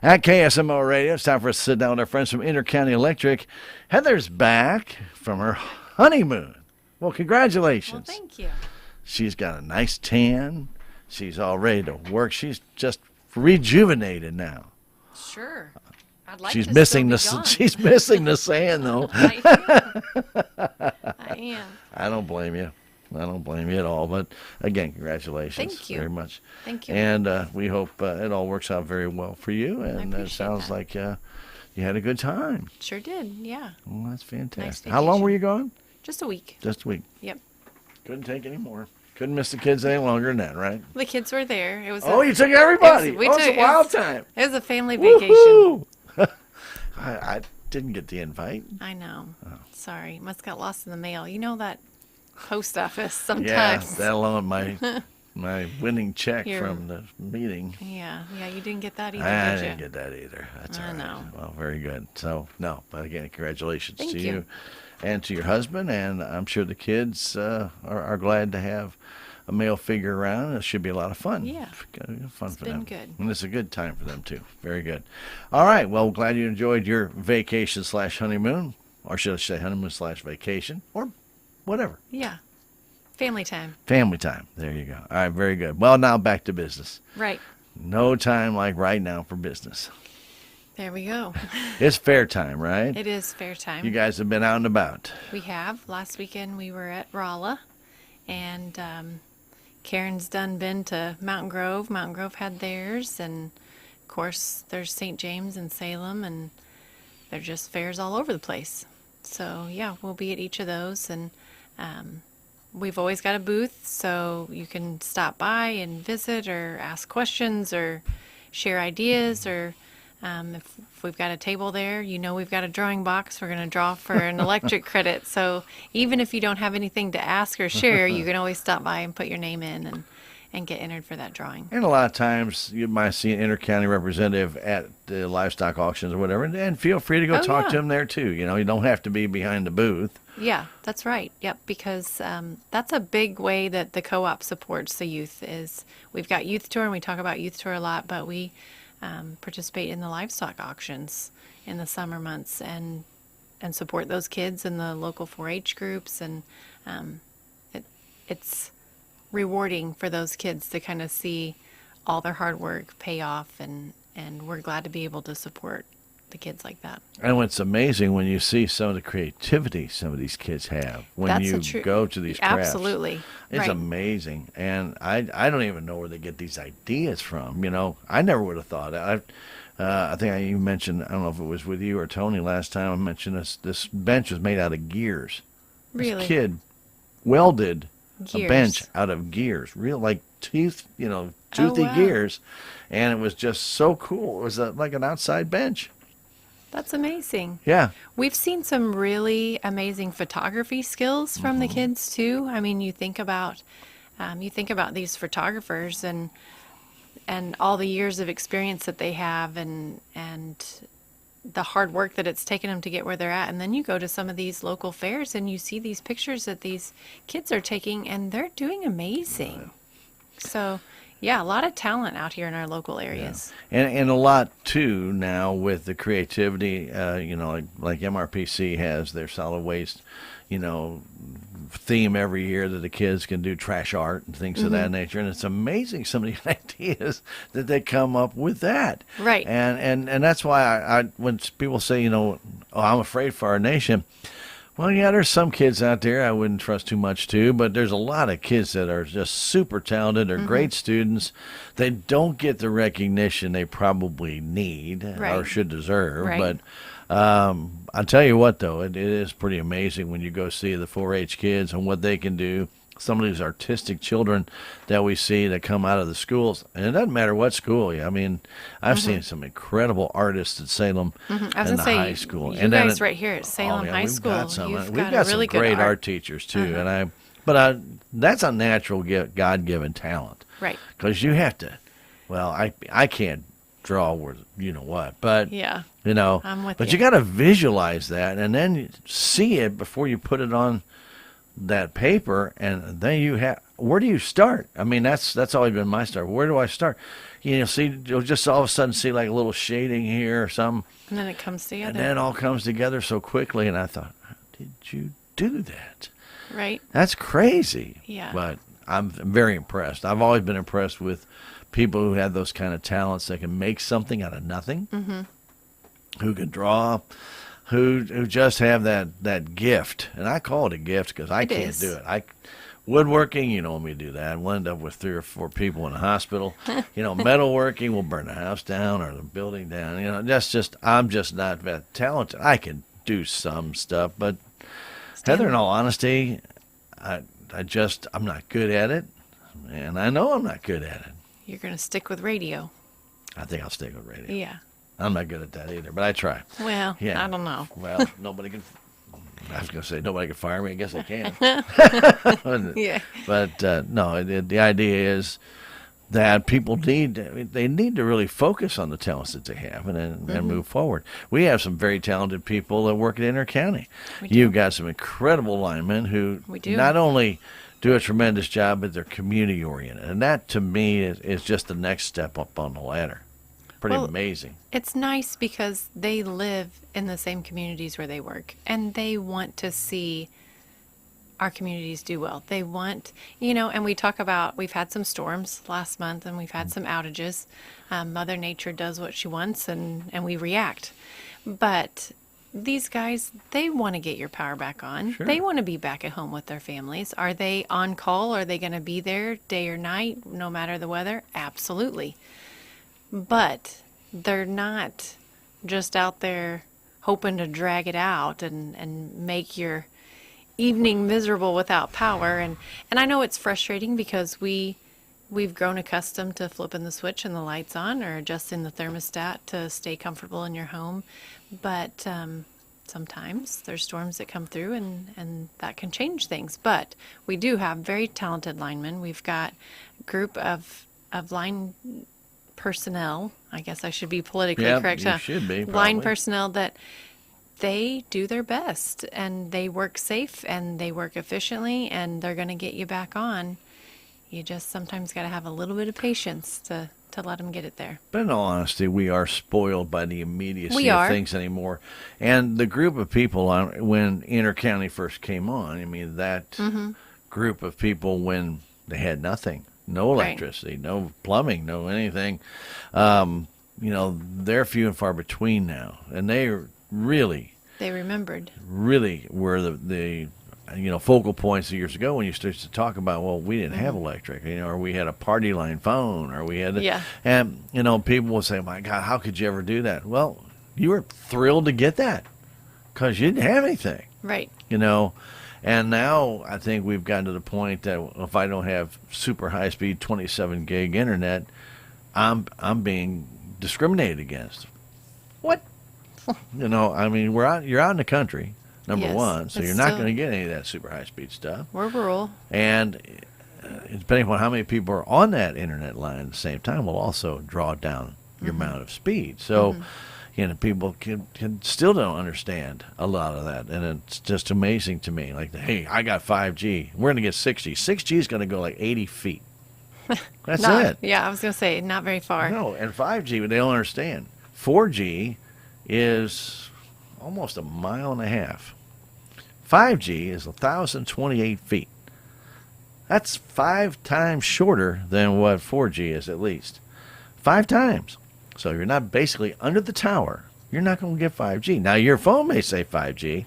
At KSMO Radio, it's time for us to sit down with our friends from Intercounty Electric. Heather's back from her honeymoon. Well, congratulations. Well, thank you. She's got a nice tan. She's all ready to work. She's just rejuvenated now. Sure. I'd like She's to missing still be the gone. she's missing the sand though. I am. I don't blame you. I don't blame you at all. But again, congratulations. Thank you. Very much. Thank you. And we hope it all works out very well for you. And it appreciate sounds that. like you had a good time. Sure did. Yeah. Well, that's fantastic. Nice How long vacation. were you gone? Just a week. Just a week. Yep. Couldn't take any more. Couldn't miss the kids any longer than that, right? The kids were there. It was. Oh, you took everybody. we It's took- a wild time. It was a family vacation. Woohoo! I didn't get the invite. I know. Oh. Sorry. Must got lost in the mail. You know that post office Yeah, sometimes. that alone my winning check Your- from the meeting. Yeah. You didn't get that either, I did you? didn't get that either. That's I all right. know. Well, very good. So, no, but again, congratulations Thank to you. you and to your husband. And I'm sure the kids are glad to have a male figure around. It should be a lot of fun. Yeah. Fun It's for been them. good. And it's a good time for them, too. Very good. All right. Well, glad you enjoyed your vacation / honeymoon, or should I say honeymoon / vacation, or whatever. Yeah. Family time. Family time. There you go. All right. Very good. Well, now back to business. Right. No time like right now for business. There we go. It's fair time, right? It is fair time. You guys have been out and about. We have. Last weekend we were at Rolla, and Karen's been to Mountain Grove. Mountain Grove had theirs, and of course there's St. James and Salem, and they're just fairs all over the place. So yeah, we'll be at each of those, and we've always got a booth, so you can stop by and visit or ask questions or share ideas, or if we've got a table there, we've got a drawing box. We're going to draw for an electric credit. So even if you don't have anything to ask or share, you can always stop by and put your name in and get entered for that drawing. And a lot of times you might see an inter-county representative at the livestock auctions or whatever, and feel free to go talk to them there too. You don't have to be behind the booth. Yeah, that's right. Yep, because that's a big way that the co-op supports the youth. Is we've got youth tour, and we talk about youth tour a lot, but we participate in the livestock auctions in the summer months and support those kids in the local 4-H groups, and it's rewarding for those kids to kind of see all their hard work pay off, and we're glad to be able to support the kids like that. And it's amazing when you see some of the creativity some of these kids have when That's you a true- go to these crafts. Absolutely. It's Right. amazing. And I don't even know where they get these ideas from. I never would have thought. I think I even mentioned, I don't know if it was with you or Tony last time, I mentioned this bench was made out of gears. Really? This kid welded a Gears. bench out of gears, real like toothy wow. gears. And it was just so cool. It was like an outside bench. That's amazing. Yeah. We've seen some really amazing photography skills from the kids too. I mean, you think about these photographers and all the years of experience that they have, and the hard work that it's taken them to get where they're at. And then you go to some of these local fairs and you see these pictures that these kids are taking, and they're doing amazing. So yeah, a lot of talent out here in our local areas. And a lot too now with the creativity, like MRPC has their solid waste, theme every year that the kids can do trash art and things of that nature. And it's amazing some of the ideas that they come up with that. Right. And that's why I when people say, oh, I'm afraid for our nation. Well, yeah, there's some kids out there I wouldn't trust too much to, but there's a lot of kids that are just super talented. They're great students. They don't get the recognition they probably need or Right. should deserve. Right. But I'll tell you what, though, it is pretty amazing when you go see the 4-H kids and what they can do. Some of these artistic children that we see that come out of the schools, and it doesn't matter what school. I mean, I've seen some incredible artists at Salem I was and gonna the say, high school. you And then guys right here at Salem High we've School, got some. you've We've got a some really good great art. teachers too, but that's a natural God-given talent. Right. Because you have to. Well, I can't draw with what, but Yeah. I'm with but you. you got to visualize that and then you see it before you put it on that paper, and then you have. where do you start? I mean, that's always been my start. Where do I start? You'll just all of a sudden see like a little shading here or something. And then it comes together. And then it all comes together so quickly. And I thought, how did you do that? Right. That's crazy. Yeah. But I'm very impressed. I've always been impressed with people who have those kind of talents that can make something out of nothing, who can draw, who just have that gift. And I call it a gift because I can't do it. Woodworking, you know me do that. We'll end up with 3 or 4 people in a hospital. Metalworking, we'll burn the house down or the building down. I'm just not that talented. I can do some stuff, but Heather, in all honesty, I'm not good at it, and I know I'm not good at it. You're going to stick with radio. I think I'll stick with radio. Yeah. I'm not good at that either, but I try. Well, yeah. I don't know. Well, I was going to say nobody can fire me. I guess they can. Yeah. But no, the idea is that people need to really focus on the talents that they have and move forward. We have some very talented people that work at Inter County. You've got some incredible linemen who not only do a tremendous job, but they're community oriented, and that to me is just the next step up on the ladder. Pretty amazing. It's nice because they live in the same communities where they work, and they want to see our communities do well. They want, and we talk about, we've had some storms last month and we've had some outages. Mother Nature does what she wants and we react. But these guys, they want to get your power back on. Sure. They want to be back at home with their families. Are they on call? Are they going to be there day or night, no matter the weather? Absolutely. But they're not just out there hoping to drag it out and make your evening miserable without power. And I know it's frustrating because we've grown accustomed to flipping the switch and the lights on or adjusting the thermostat to stay comfortable in your home. But sometimes there's storms that come through and that can change things. But we do have very talented linemen. We've got a group of line personnel. I guess I should be politically correct. You should be, probably. Line personnel that they do their best and they work safe and they work efficiently and they're going to get you back on. You just sometimes got to have a little bit of patience to let them get it there. But in all honesty, we are spoiled by the immediacy of things anymore. And the group of people, when Inter County first came on, I mean, that group of people when they had nothing, no electricity, no plumbing, no anything, they're few and far between now. And they really were the focal points years ago when you started to talk about, well, we didn't have electric, or we had a party line phone, or we had, and people would say, my God, how could you ever do that? Well, you were thrilled to get that because you didn't have anything, right? And now I think we've gotten to the point that if I don't have super high speed 27 gig internet, I'm being discriminated against. What? I mean, you're out in the country, number one, so you're not going to get any of that super high-speed stuff. We're rural. And depending upon how many people are on that internet line at the same time will also draw down your amount of speed. So, people can still don't understand a lot of that. And it's just amazing to me. Like, hey, I got 5G. We're going to get 6G. 6G is going to go like 80 feet. That's it. Yeah, I was going to say, not very far. No, and 5G, they don't understand. 4G is almost a mile and a half. 5G is 1,028 feet. That's 5 times shorter than what 4G is, at least. 5 times. So you're not basically under the tower. You're not going to get 5G. Now, your phone may say 5G.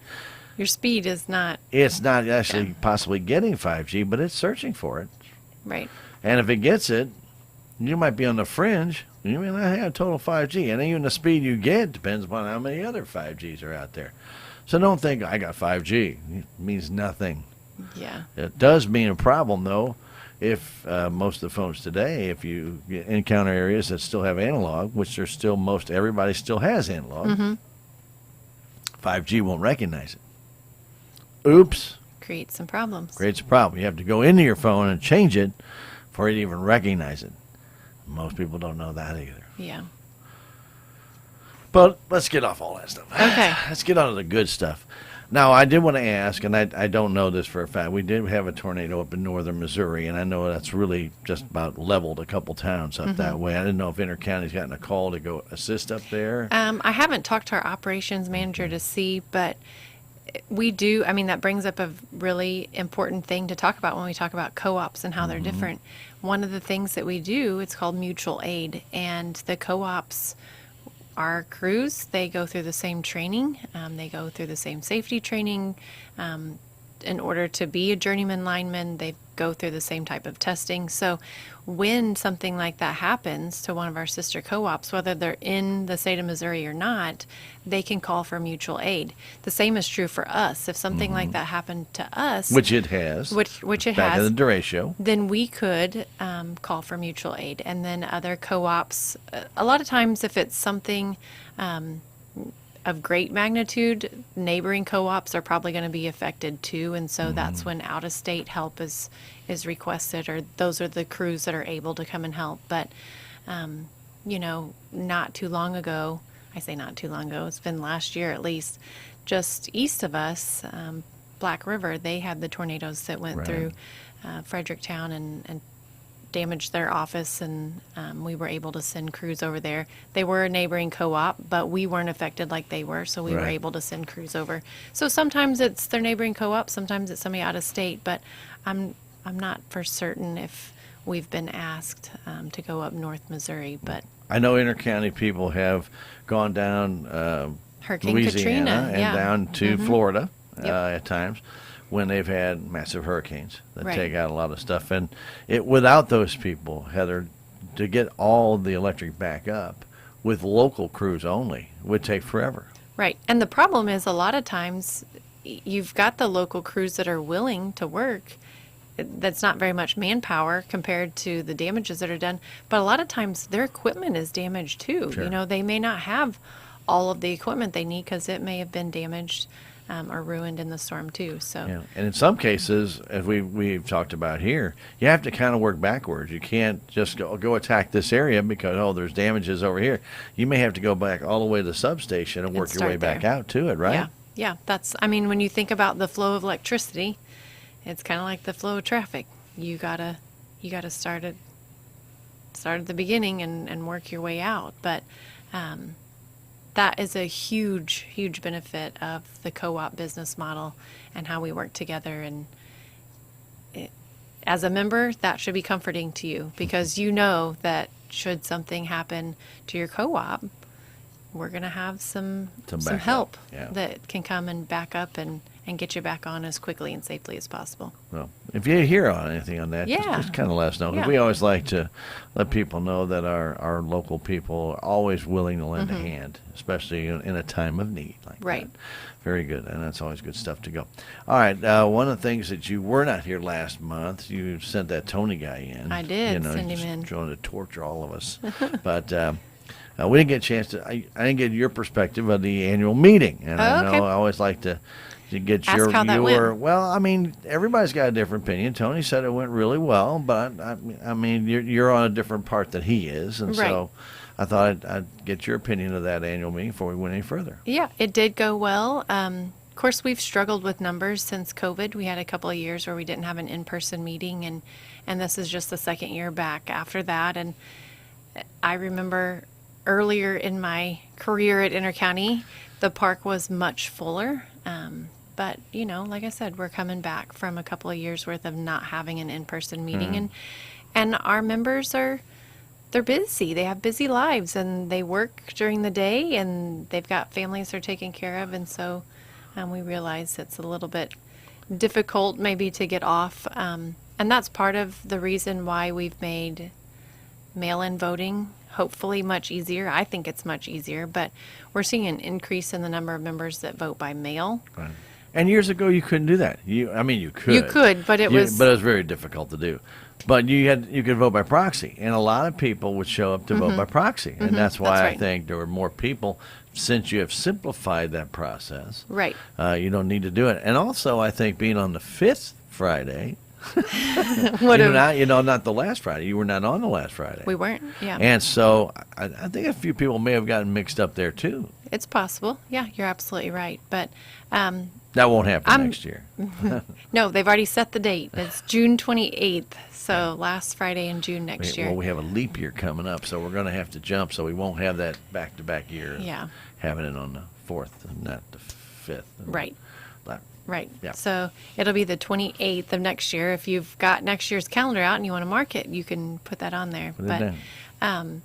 Your speed is not. It's not actually possibly getting 5G, but it's searching for it. Right. And if it gets it, you might be on the fringe. You may not have total 5G. And even the speed you get depends upon how many other 5Gs are out there. So don't think, I got 5G. It means nothing. Yeah. It does mean a problem, though, if most of the phones today, if you encounter areas that still have analog, which there's still everybody still has analog, 5G won't recognize it. Oops. Creates some problems. Creates a problem. You have to go into your phone and change it for it to even recognize it. Most people don't know that either. Yeah. But let's get off all that stuff. Okay. Let's get on to the good stuff. Now, I did want to ask, and I don't know this for a fact. We did have a tornado up in northern Missouri, and I know that's really just about leveled a couple towns up that way. I didn't know if Intercounty's gotten a call to go assist up there. I haven't talked to our operations manager to see, but we do. I mean, that brings up a really important thing to talk about when we talk about co-ops and how they're different. One of the things that we do, it's called mutual aid, and the co-ops, our crews, they go through the same training. They go through the same safety training. In order to be a journeyman lineman, they go through the same type of testing. So when something like that happens to one of our sister co-ops, whether they're in the state of Missouri or not, they can call for mutual aid. The same is true for us. If something like that happened to us, Which it has. which it back has, in the derecho. then we could call for mutual aid. And then other co-ops, a lot of times if it's something of great magnitude, neighboring co-ops are probably going to be affected too. And so that's when out-of-state help is requested, or those are the crews that are able to come and help. But, not too long ago, I say not too long ago, it's been last year at least, just east of us, Black River, they had the tornadoes that went through Fredericktown and damaged their office, and we were able to send crews over there. They were a neighboring co-op, but we weren't affected like they were, so we were able to send crews over. So sometimes it's their neighboring co-op, sometimes it's somebody out of state, but I'm not for certain if we've been asked to go up North Missouri, but I know Intercounty people have gone down Hurricane Louisiana Katrina, and down to Florida Yep. at times when they've had massive hurricanes that Right. take out a lot of stuff. And without those people, Heather, to get all the electric back up with local crews only would take forever. right. And the problem is a lot of times you've got the local crews that are willing to work. That's not very much manpower compared to the damages that are done. But a lot of times their equipment is damaged too. Sure. They may not have all of the equipment they need because it may have been damaged or ruined in the storm too. So Yeah. And in some cases, as we've talked about here, you have to kind of work backwards. You can't just go attack this area because, there's damages over here. You may have to go back all the way to the substation and work your way start back there. out to it, right? Yeah. When you think about the flow of electricity, it's kind of like the flow of traffic. You gotta start at the beginning and work your way out. But that is a huge, huge benefit of the co-op business model and how we work together. And as a member, that should be comforting to you because you know that should something happen to your co-op, we're going to have some backup. help Yeah. that can come and back up and get you back on as quickly and safely as possible. Well, if you hear on anything on that, just kind of let us know. 'Cause Yeah. we always like to let people know that our local people are always willing to lend a hand, especially in a time of need like Right. that. Very good, and that's always good stuff to go. All right, one of the things that you were not here last month, you sent that Tony guy in. I did You send him just in. trying to torture all of us. But we didn't get a chance to. I didn't get your perspective of the annual meeting, and I know okay. I always like to get Ask your how that went. Well, I mean, everybody's got a different opinion. Tony said it went really well, but I mean, you're on a different part than he is, and so I thought I'd get your opinion of that annual meeting before we went any further. Yeah, it did go well. Of course, we've struggled with numbers since COVID. We had a couple of years where we didn't have an in-person meeting, and this is just the second year back after that. And I remember earlier in my career at Intercounty, the park was much fuller. But, like I said, we're coming back from a couple of years worth of not having an in-person meeting. And our members they're busy. They have busy lives and they work during the day and they've got families they're taking care of. And so we realize it's a little bit difficult maybe to get off. And that's part of the reason why we've made mail-in voting hopefully much easier. I think it's much easier, but we're seeing an increase in the number of members that vote by mail. Right. And years ago, you couldn't do that. You could. You could, but it was very difficult to do. But you could vote by proxy, and a lot of people would show up to vote by proxy, and that's why That's I right. think there were more people. Since you have simplified that process, right. You don't need to do it. And also, I think being on the fifth Friday, not the last Friday. You were not on the last Friday. We weren't. Yeah. And so I think a few people may have gotten mixed up there too. It's possible. Yeah, you're absolutely right. But That won't happen I'm- next year. No, they've already set the date. It's June 28th. So last Friday in June next year. Well, we have a leap year coming up, so we're going to have to jump, so we won't have that back-to-back year. Yeah. Having it on the 4th and not the 5th. Right. But, Right. Yeah. So it'll be the 28th of next year. If you've got next year's calendar out and you want to mark it, you can put that on there. put it down.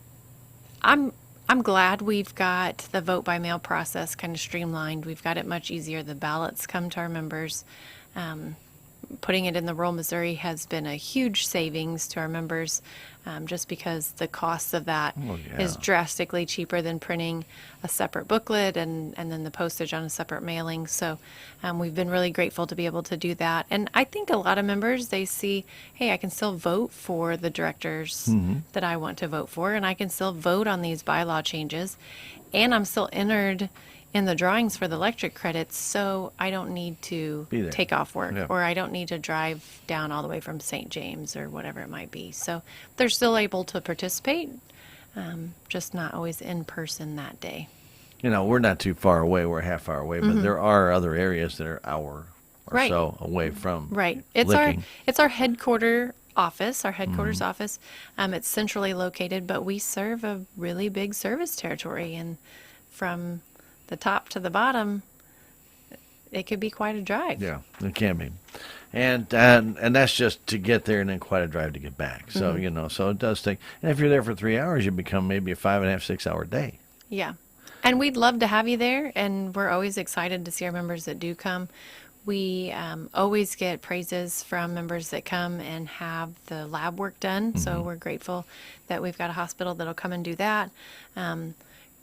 I'm glad we've got the vote by mail process kind of streamlined. We've got it much easier. The ballots come to our members. Putting it in the rural Missouri has been a huge savings to our members, just because the cost of that is drastically cheaper than printing a separate booklet and then the postage on a separate mailing. So we've been really grateful to be able to do that. And I think a lot of members, they see, hey, I can still vote for the directors that I want to vote for, and I can still vote on these bylaw changes, and I'm still entered in the drawings for the electric credits, so I don't need to take off work, or I don't need to drive down all the way from St. James or whatever it might be. So they're still able to participate, just not always in person that day. We're not too far away. We're a half hour away, but there are other areas that are an hour or so away from Licking. It's our headquarters office. Office. It's centrally located, but we serve a really big service territory, and from the top to the bottom, it could be quite a drive. Yeah, it can be. And that's just to get there, and then quite a drive to get back. So, so it does take, and if you're there for 3 hours, you become maybe a 5.5, 6 hour day. Yeah. And we'd love to have you there, and we're always excited to see our members that do come. We always get praises from members that come and have the lab work done. So we're grateful that we've got a hospital that'll come and do that.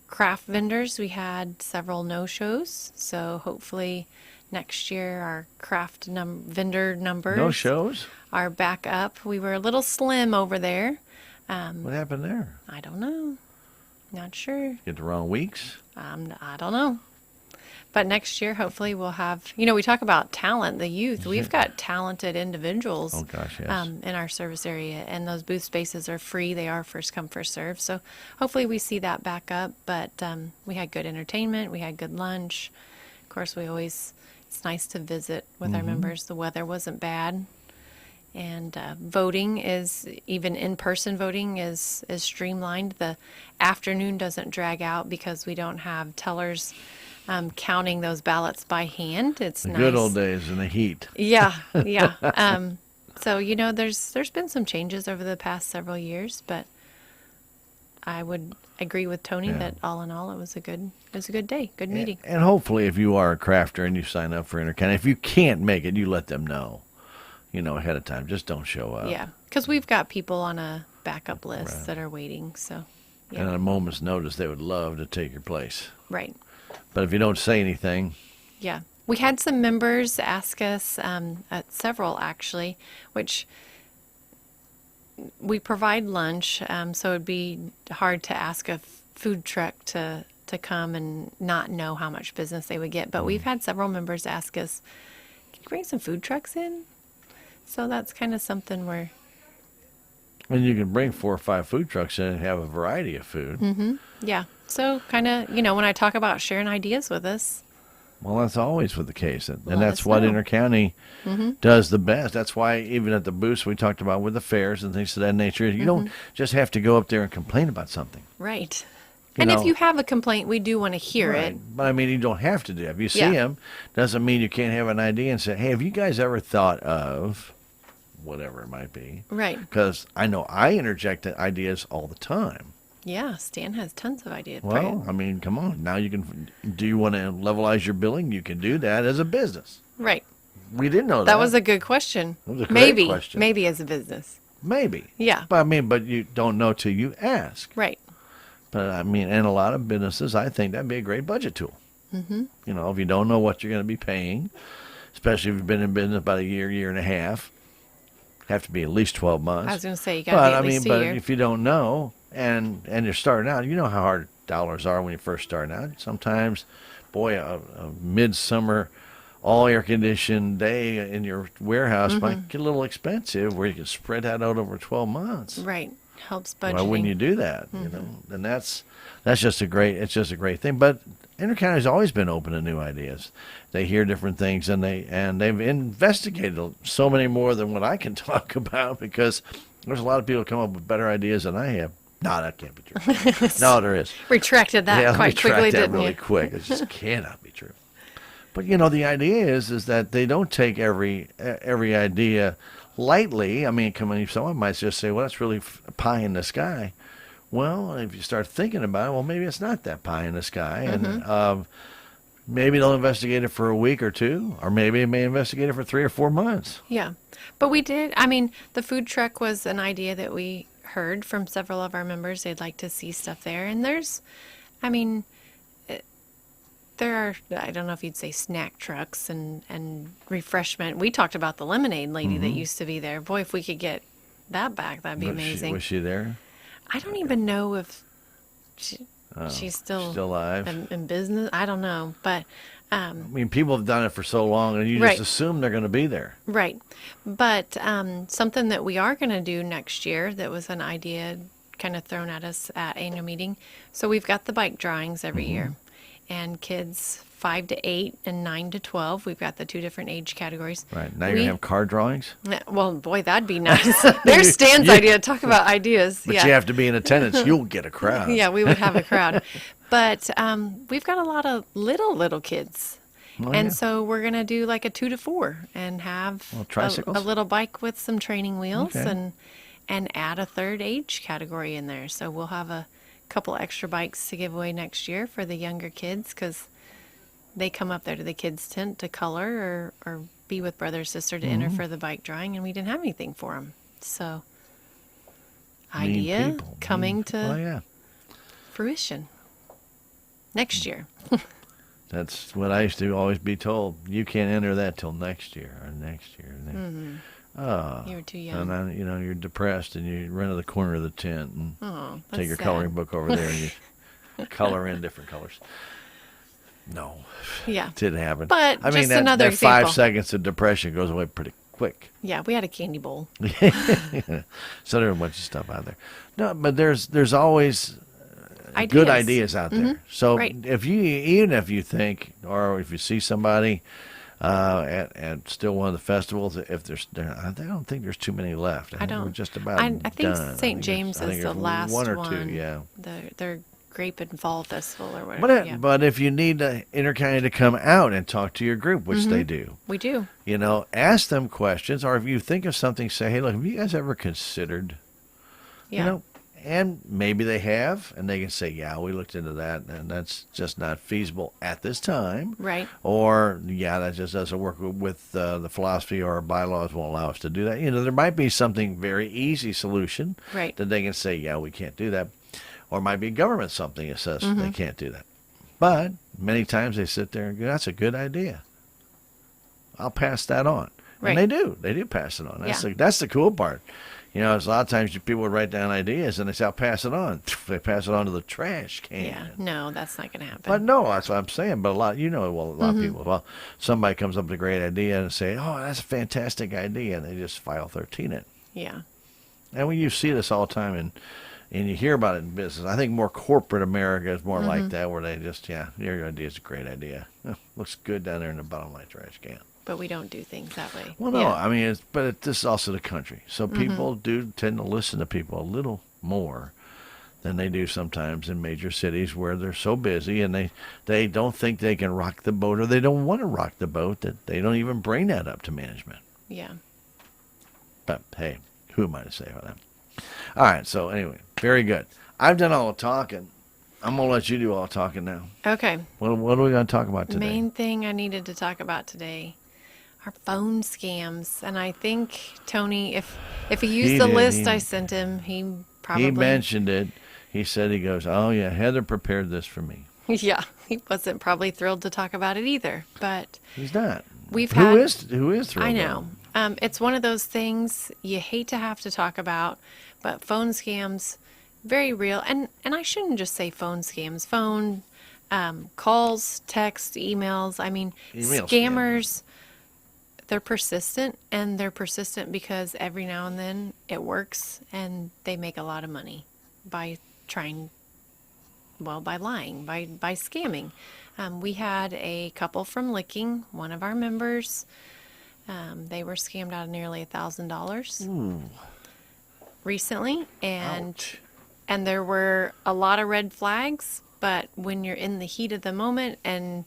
Craft vendors, we had several no-shows, so hopefully next year our craft vendor numbers No-shows? are back up. We were a little slim over there. What happened there? I don't know. Not sure. Get the wrong weeks? I don't know. But next year, hopefully, we'll have, we talk about talent, the youth. We've got talented individuals in our service area, and those booth spaces are free. They are first come, first serve. So hopefully we see that back up. But we had good entertainment. We had good lunch. Of course, it's nice to visit with our members. The weather wasn't bad. And voting even in-person voting is streamlined. The afternoon doesn't drag out because we don't have tellers counting those ballots by hand. It's nice. Good old days in the heat. Yeah. So there's been some changes over the past several years, but I would agree with Tony that all in all it was a good day, good meeting. And hopefully, if you are a crafter and you sign up for Intercounty, if you can't make it, you let them know, ahead of time. Just don't show up. Yeah, because we've got people on a backup list that are waiting. So. Yeah. And at a moment's notice, they would love to take your place. Right. But if you don't say anything. Yeah. We had some members ask us, several actually, which we provide lunch, so it'd be hard to ask a food truck to come and not know how much business they would get. But we've had several members ask us, can you bring some food trucks in? So that's kind of something where. And you can bring 4 or 5 food trucks in and have a variety of food. Mm-hmm. Yeah. So kind of, when I talk about sharing ideas with us. Well, that's always with the case. And that's what Intercounty does the best. That's why even at the booths we talked about with the fairs and things of that nature, you don't just have to go up there and complain about something. Right. If you have a complaint, we do want to hear it. But, you don't have to do it. If you see them, doesn't mean you can't have an idea and say, hey, have you guys ever thought of whatever it might be? Right. Because I know I interject ideas all the time. Yeah, Stan has tons of ideas. Well, come on. Now you can. Do you want to levelize your billing? You can do that as a business. Right. We didn't know that. That was a good question. That was a great question. Maybe as a business. Maybe. Yeah. But but you don't know till you ask. Right. But and a lot of businesses, I think that'd be a great budget tool. Mm-hmm. If you don't know what you're going to be paying, especially if you've been in business about a year and a half, have to be at least 12 months. I was going to say you got to be at least a year. But if you don't know and you're starting out, you know how hard dollars are when you're first starting out. Sometimes, boy, a midsummer, all air conditioned day in your warehouse might get a little expensive, where you can spread that out over 12 months. Right. Helps budgeting. Why wouldn't you do that? And that's just a great thing. But Inter County's always been open to new ideas. They hear different things, and they've investigated so many more than what I can talk about, because there's a lot of people come up with better ideas than I have. No, that can't be true. No, there is. Retracted that Yeah, quite quickly, retract that didn't really you? quick. It just cannot be true. But the idea is that they don't take every idea lightly. I mean, someone might just say, "Well, that's really pie in the sky." Well, if you start thinking about it, well, maybe it's not that pie in the sky, and maybe they'll investigate it for a week or two, or maybe they may investigate it for 3 or 4 months. Yeah. But we did, I mean, the food truck was an idea that we heard from several of our members. They'd like to see stuff there. And I mean, there are, I don't know if you'd say snack trucks and refreshment. We talked about the lemonade lady that used to be there. Boy, if we could get that back, that'd be amazing. Was she there? I don't even know if she's Still alive? in business. I don't know. But I mean, people have done it for so long, and you Right. just assume they're going to be there. right. But something that we are going to do next year that was an idea kind of thrown at us at annual meeting. So we've got the bike drawings every year. And kids 5 to 8 and 9 to 12. We've got the 2 different age categories. Right. Now you're going to have car drawings? Well, boy, that'd be nice. There's Stan's idea. Talk about ideas. But yeah. you have to be in attendance. You'll get a crowd. Yeah, we would have a crowd. But we've got a lot of little kids. Oh, and yeah. so we're going to do like a 2 to 4 and have Well, tricycles? a little bike with some training wheels Okay. and add a third age category in there. So we'll have a couple extra bikes to give away next year for the younger kids, because they come up there to the kids' tent to color or be with brother or sister to enter for the bike drawing, and we didn't have anything for them. So Mean idea people. coming to Well, yeah. fruition next year. That's what I used to always be told. You can't enter that till next year or next year. You were too young. And then, you're depressed, and you run to the corner of the tent and Oh, that's take your sad. coloring book over there and you color in different colors. No, Yeah. it didn't happen. But I mean, just that, another that 5 example. seconds of depression goes away pretty quick. Yeah, we had a candy bowl. So there's a bunch of stuff out there. No, but there's always Ideas. good ideas out there. So Right. even if you think, or if you see somebody at still one of the festivals, if I don't think there's too many left. I think don't- we're just about I think done. St. James I think is the there's last one or one. two, yeah. Their Grape and Fall Festival or whatever. Yeah. But if you need Intercounty to come out and talk to your group, which they do, We do. ask them questions, or if you think of something, say, hey, look, have you guys ever considered, Yeah. and maybe they have, and they can say, yeah, we looked into that, and that's just not feasible at this time. Right. Or, yeah, that just doesn't work with the philosophy, or our bylaws won't allow us to do that. There might be something very easy solution Right. that they can say, yeah, we can't do that. Or it might be government something that says they can't do that. But many times they sit there and go, that's a good idea. I'll pass that on. Right. And they do. They do pass it on. Yeah. That's the cool part. There's a lot of times people would write down ideas and they say, I'll pass it on. They pass it on to the trash can. Yeah. No, that's not going to happen. But no, that's what I'm saying. But a lot of people, well, somebody comes up with a great idea and say, oh, that's a fantastic idea. And they just file 13 it. Yeah. And you see this all the time, and you hear about it in business. I think more corporate America is more like that, where they just, your idea is a great idea. Looks good down there in the bottom of my trash can. But we don't do things that way. Well, no, Yeah. I mean, this is also the country. So people do tend to listen to people a little more than they do sometimes in major cities, where they're so busy and they don't think they can rock the boat, or they don't want to rock the boat, that they don't even bring that up to management. Yeah. But hey, who am I to say about that? All right, so anyway, very good. I've done all the talking. I'm going to let you do all the talking now. Okay. What are we going to talk about today? Main thing I needed to talk about today are phone scams. And I think, Tony, if he used He the did, list he- I sent him, he probably... He mentioned it. He said, he goes, oh, yeah, Heather prepared this for me. Yeah, he wasn't probably thrilled to talk about it either. But He's not. we've Who had... is thrilled? I about know. it? It's one of those things you hate to have to talk about, but phone scams, very real. And I shouldn't just say phone scams. Phone calls, text, emails. I mean, Email scammers, they're persistent, and they're persistent because every now and then it works, and they make a lot of money by lying, by scamming. We had a couple from Licking, one of our members. They were scammed out of nearly $1,000 recently, Ouch. and there were a lot of red flags. But when you're in the heat of the moment, and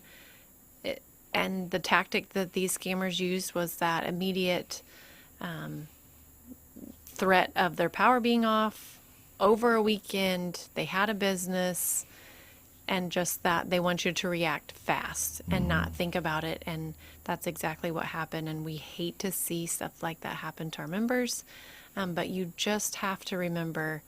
the tactic that these scammers used was that immediate threat of their power being off over a weekend. They had a business, and just that they want you to react fast and not think about it. And that's exactly what happened. And we hate to see stuff like that happen to our members. But you just have to remember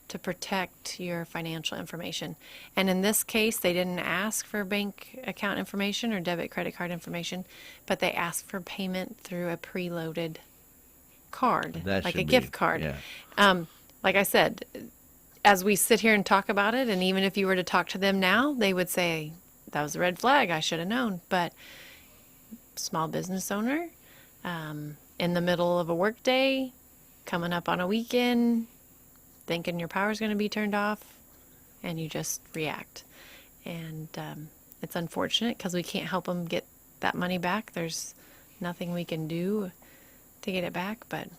to protect your financial information. And in this case, they didn't ask for bank account information or debit credit card information, but they asked for payment through a preloaded card, That like should a be- gift card. yeah. Like I said, as we sit here and talk about it, and even if you were to talk to them now, they would say, that was a red flag, I should have known. But small business owner, in the middle of a work day, coming up on a weekend, thinking your power's going to be turned off, and you just react. And it's unfortunate because we can't help them get that money back. There's nothing we can do to get it back, but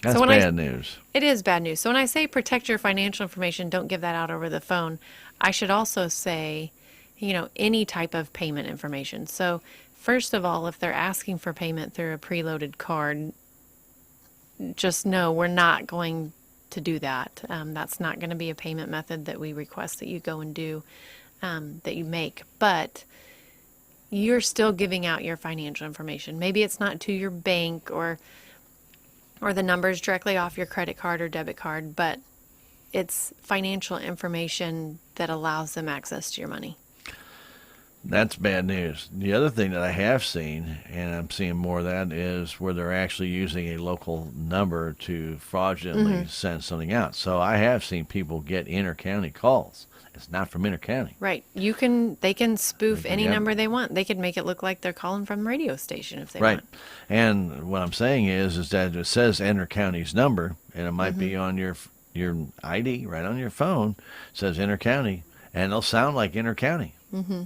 That's when bad news. it is bad news. So when I say protect your financial information, don't give that out over the phone, I should also say, any type of payment information. So first of all, if they're asking for payment through a preloaded card, just know we're not going to do that. That's not going to be a payment method that we request that you go and do, that you make. But you're still giving out your financial information. Maybe it's not to your bank or the numbers directly off your credit card or debit card, but it's financial information that allows them access to your money. That's bad news. The other thing that I have seen, and I'm seeing more of that, is where they're actually using a local number to fraudulently send something out. So I have seen people get inter-county calls. It's not from inter-county. Right. They can spoof any yeah. number they want. They could make it look like they're calling from the radio station if they Right. want. And what I'm saying is that it says inter-county's number, and it might be on your ID, right on your phone. It says inter-county, and it'll sound like inter-county. Mm-hmm.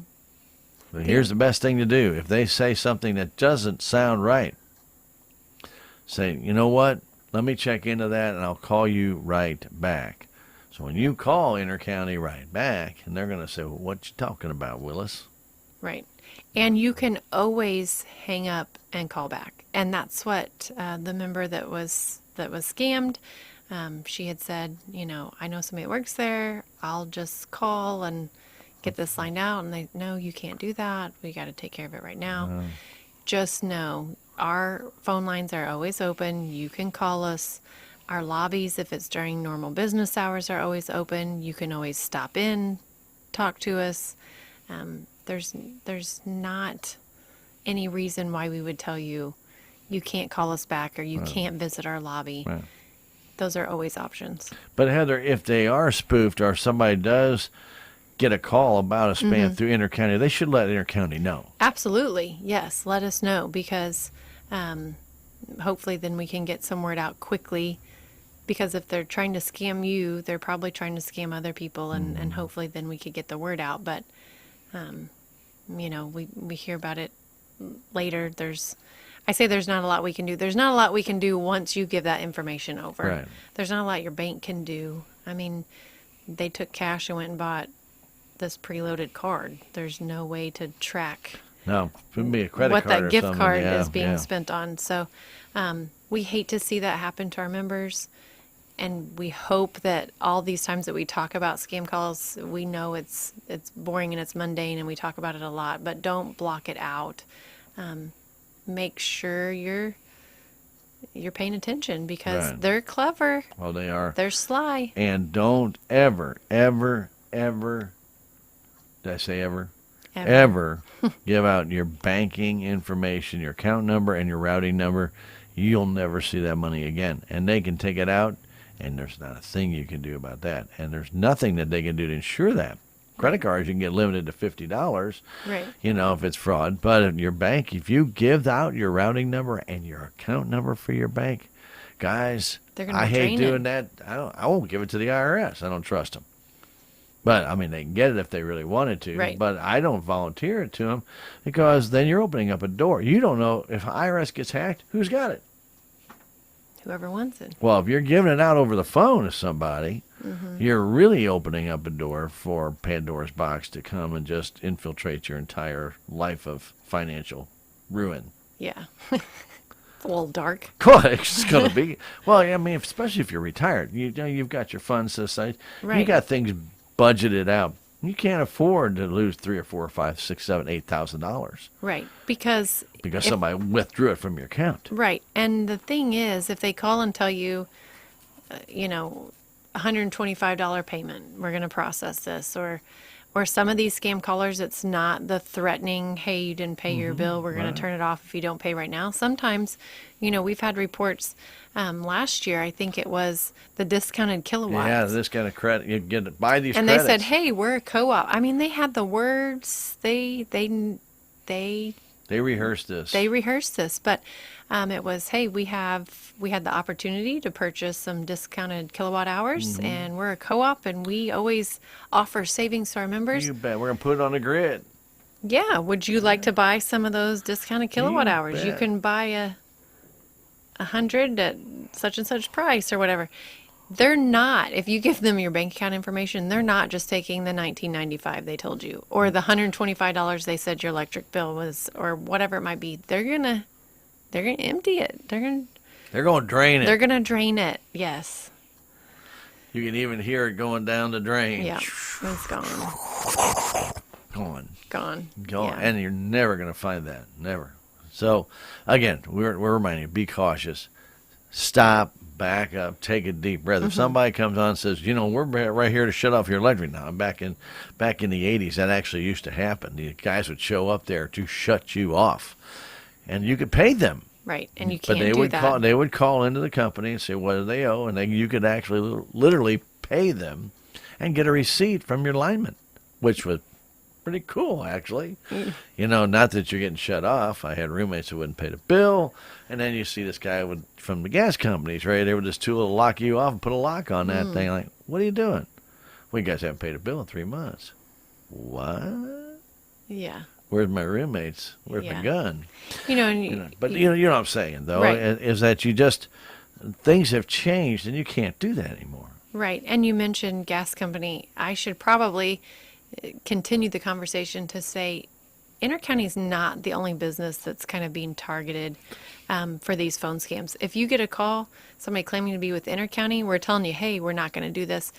But here's the best thing to do. If they say something that doesn't sound right, say, you know what? Let me check into that, and I'll call you right back. So when you call inter-county right back, and they're going to say, well, what you talking about, Willis? Right. And you can always hang up and call back. And that's what the member that was scammed, she had said, I know somebody that works there. I'll just call and get this lined out. And they, no, you can't do that. We got to take care of it right now. Just know our phone lines are always open. You can call us. Our lobbies, if it's during normal business hours, are always open. You can always stop in, talk to us. There's not any reason why we would tell you you can't call us back or you can't visit our lobby. Right. Those are always options. But Heather, if they are spoofed or somebody does get a call about a spam through inter-county, they should let inter-county know. Absolutely. Yes. Let us know because hopefully then we can get some word out quickly. Because if they're trying to scam you, they're probably trying to scam other people, and hopefully then we could get the word out. But, we hear about it later. I say there's not a lot we can do. There's not a lot we can do once you give that information over. Right. There's not a lot your bank can do. I mean, they took cash and went and bought this preloaded card. There's no way to track No, it would be a credit what card that or gift something. card Yeah, is being yeah. spent on. So we hate to see that happen to our members. And we hope that all these times that we talk about scam calls, we know it's boring and it's mundane and we talk about it a lot, but don't block it out. Make sure you're paying attention because Right. they're clever. Well, they are. They're sly. And don't ever, ever, ever, did I say ever? Ever. Give out your banking information, your account number, and your routing number. You'll never see that money again. And they can take it out, and there's not a thing you can do about that. And there's nothing that they can do to ensure that. Credit cards, you can get limited to $50, Right. if it's fraud. But at your bank, if you give out your routing number and your account number for your bank, guys, They're gonna I hate drain doing it. that. I won't give it to the IRS. I don't trust them. But, I mean, they can get it if they really wanted to. Right. But I don't volunteer it to them because then you're opening up a door. You don't know if IRS gets hacked, who's got it? Whoever wants it. Well, if you're giving it out over the phone to somebody, you're really opening up a door for Pandora's box to come and just infiltrate your entire life of financial ruin. Yeah. It's a little dark. Well, it's going to be. Well, I mean, especially if you're retired, you've got your funds to the side. Right. You got things budgeted out. You can't afford to lose $3 or $4 or $5, $6, $7, $8,000 Right. Because somebody withdrew it from your account. right. And the thing is, if they call and tell you, $125 payment, we're going to process this, or some of these scam callers, it's not the threatening, hey, you didn't pay your bill, we're going to turn it off if you don't pay right now. Sometimes, we've had reports last year, I think it was the discounted kilowatts. Yeah, this kind of credit, you get to buy these and credits. they said, hey, we're a co-op. I mean, they had the words, they rehearsed this. They rehearsed this, but it was, hey, we had the opportunity to purchase some discounted kilowatt hours, and we're a co-op, and we always offer savings to our members. You bet. We're going to put it on the grid. Yeah, would you like to buy some of those discounted kilowatt You hours? You bet. can buy a 100 at such and such price or whatever. They're not, if you give them your bank account information, they're not just taking the $19.95 they told you, or the $125 they said your electric bill was, or whatever it might be. They're gonna empty it. They're going to drain it. They're gonna drain it. Yes. You can even hear it going down the drain. Yeah. It's gone. Gone. Gone. Gone. Yeah. And you're never going to find that. Never. So, again, we're reminding you, be cautious. Stop, back up, take a deep breath. If somebody comes on and says, we're right here to shut off your electric now. Back in the 80s, that actually used to happen. The guys would show up there to shut you off. And you could pay them. Right. And you But can't do that. they would call into the company and say, what do they owe? And you could actually literally pay them and get a receipt from your lineman, which was pretty cool, actually. Not that you're getting shut off. I had roommates who wouldn't pay the bill. And then you see this guy from the gas companies, right? They were this tool to lock you off and put a lock on that thing. Like, what are you doing? Well, you guys haven't paid a bill in 3 months. What? Yeah. Where's my roommates? Where's my gun? But you know what I'm saying, though, Right. is that things have changed and you can't do that anymore. Right. And you mentioned gas company. I should probably continue the conversation to say Intercounty is not the only business that's kind of being targeted for these phone scams. If you get a call, somebody claiming to be with Intercounty, we're telling you, hey, we're not going to do this.